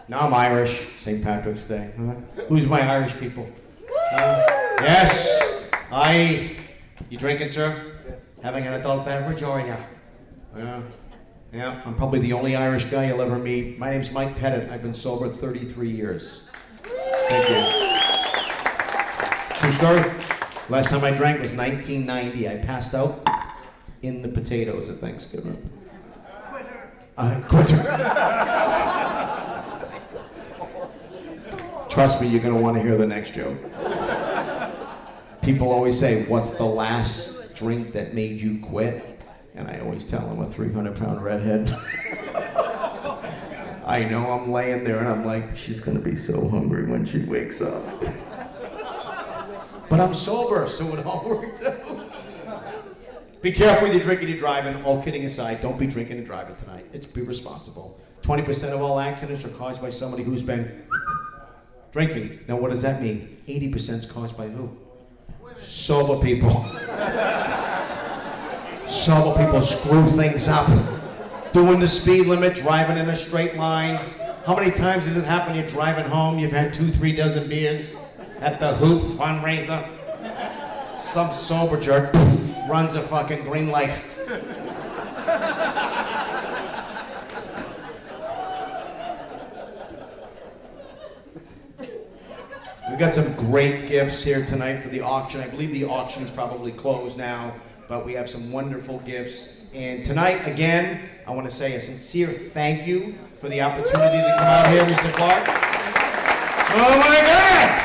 No, I'm Irish. St. Patrick's Day. Huh? Who's my Irish people? Yes. You drinking, sir? Yes. Having an adult beverage, are you? Yeah, I'm probably the only Irish guy you'll ever meet. My name's Mike Petit. I've been sober 33 years. Thank you. True story. Last time I drank was 1990. I passed out in the potatoes at Thanksgiving. Quitter. Trust me, you're going to want to hear the next joke. People always say, what's the last drink that made you quit? And I always tell them a 300-pound redhead. I know I'm laying there and I'm like, she's going to be so hungry when she wakes up. But I'm sober, so it all worked out. Be careful with your drinking and driving. All kidding aside, don't be drinking and driving tonight. It's be responsible. 20% of all accidents are caused by somebody who's been drinking. Now, what does that mean? 80% is caused by who? Sober people. Sober people screw things up. Doing the speed limit, driving in a straight line. How many times has it happened you're driving home, you've had 2-3 dozen beers at the Hoop fundraiser? Some sober jerk runs a fucking green light. We've got some great gifts here tonight for the auction. I believe the auction's probably closed now, but we have some wonderful gifts. And tonight, again, I want to say a sincere thank you for the opportunity to come out here, Mr. Clark. Oh my God!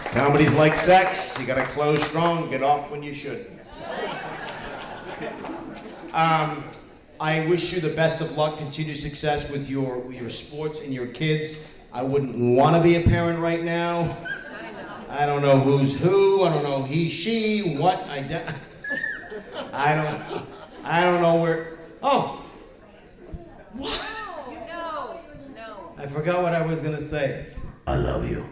10:30! Comedy's like sex. You gotta close strong, get off when you should. I wish you the best of luck, continued success with your sports and your kids. I wouldn't want to be a parent right now. I don't know who's who. I don't know he, she, what. I don't know where. Oh, what? No. I forgot what I was gonna say. I love you.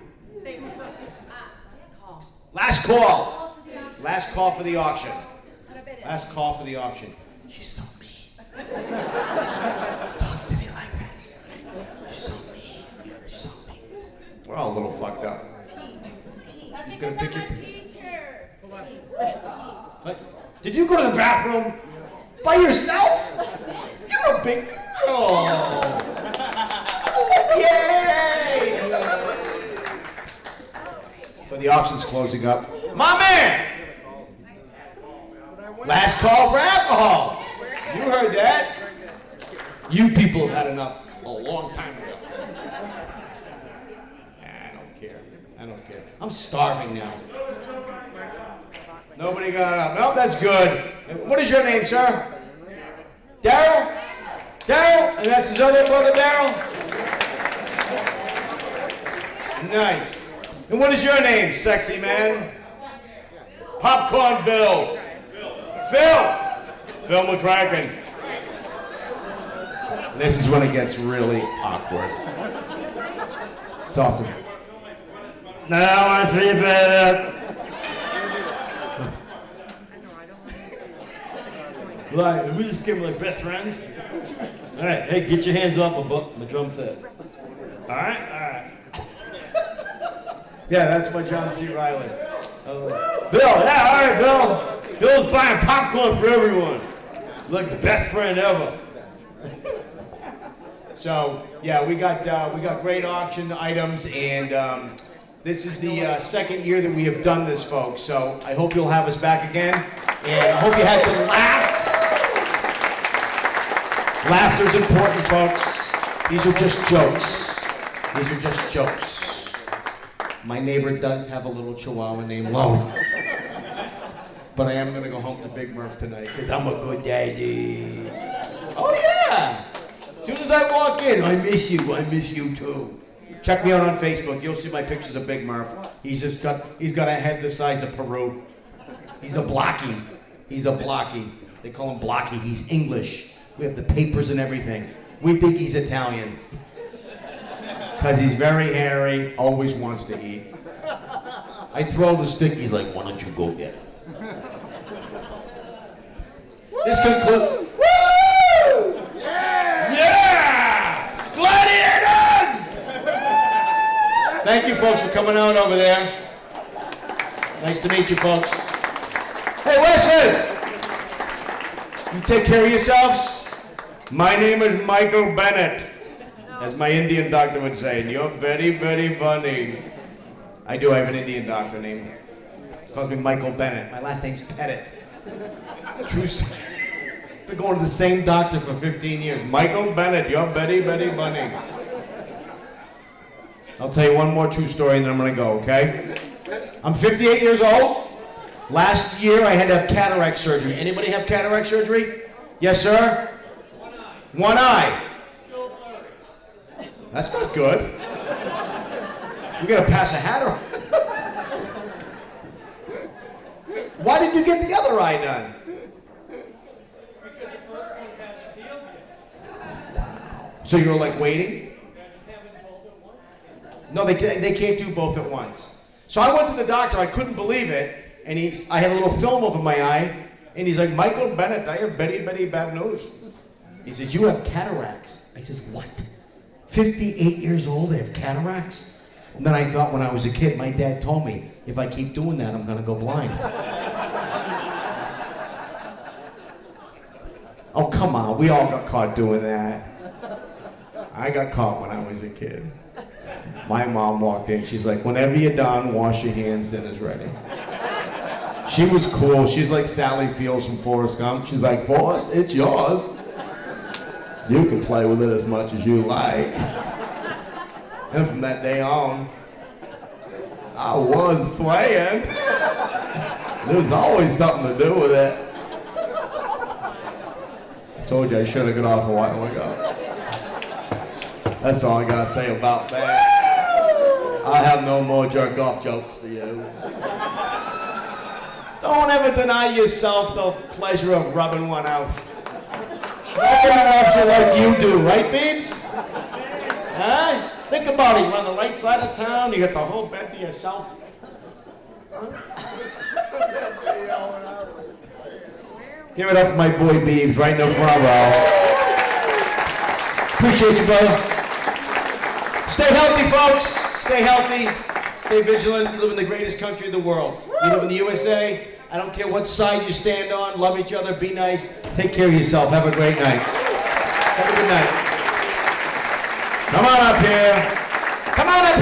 Last call. Last call for the auction. Last call for the auction. She's so mean. Dogs to me like that. She's so mean. She's so mean. We're all a little fucked up. He's gonna pick your teacher. What? Did you go to the bathroom by yourself? You're a big girl. Yay! So the auction's closing up. My man! Last call for alcohol. You heard that. You people had enough a long time ago. I don't care. I'm starving now. Nobody got up. Nope, that's good. What is your name, sir? Daryl? Daryl? And that's his other brother, Daryl? Nice. And what is your name, sexy man? Popcorn Bill. Phil. Phil McCracken. This is when it gets really awkward. It's awesome. Now I feel better. Like, we just became like best friends. All right, hey, get your hands off my drum set. All right, all right. Yeah, that's my John C. Riley. Bill, yeah, all right, Bill. Bill's buying popcorn for everyone. Like the best friend ever. So yeah, we got great auction items, and this is the second year that we have done this, folks. So I hope you'll have us back again, and I hope you had some laughs. Laughter's important, folks. These are just jokes. These are just jokes. My neighbor does have a little chihuahua named Lo. But I am going to go home to Big Murph tonight because I'm a good daddy. Oh, yeah. As soon as I walk in, I miss you too. Check me out on Facebook. You'll see my pictures of Big Murph. He's got a head the size of Peru. He's a blocky. They call him Blocky. He's English. We have the papers and everything. We think he's Italian. Because he's very hairy, always wants to eat. I throw the stick, he's like, why don't you go get it? This concludes. Woo! Yeah! Gladiators! Thank you, folks, for coming out over there. Nice to meet you, folks. Hey, Westford! You take care of yourselves. My name is Michael Bennett, as my Indian doctor would say, and you're very, very funny. I do have an Indian doctor named, he calls me Michael Bennett. My last name's Petit. True story. Been going to the same doctor for 15 years. Michael Bennett, you're very, very funny. I'll tell you one more true story and then I'm gonna go, okay? I'm 58 years old. Last year I had to have cataract surgery. Anybody have cataract surgery? Yes, sir? One eye. That's not good. You gotta pass a hat around. Why didn't you get the other eye done? Because the first one hasn't healed yet. So you were like waiting? No, they can't do both at once. So I went to the doctor, I couldn't believe it, and I had a little film over my eye, and he's like, Michael Bennett, I have very, very bad news. He says, you have cataracts. I said, what? 58 years old, I have cataracts? And then I thought when I was a kid, my dad told me, if I keep doing that, I'm gonna go blind. Oh, come on, we all got caught doing that. I got caught when I was a kid. My mom walked in, she's like, whenever you're done, wash your hands, dinner's ready. She was cool, she's like Sally Fields from Forrest Gump. She's like, Forrest, it's yours. You can play with it as much as you like. And from that day on, I was playing. There was always something to do with it. I told you I should have got off a while ago. That's all I gotta say about that. I have no more jerk off jokes for you. Don't ever deny yourself the pleasure of rubbing one out. Nobody loves you like you do, right, Beebs? Huh? Think about it. You're on the right side of town. You got the whole bed to yourself. Huh? Give it up for my boy Beebs right in the front row. Appreciate you, brother. Stay healthy, folks. Stay healthy. Stay vigilant. We live in the greatest country in the world. We live in the USA. I don't care what side you stand on. Love each other. Be nice. Take care of yourself. Have a great night. Have a good night. Come on up here. Come on up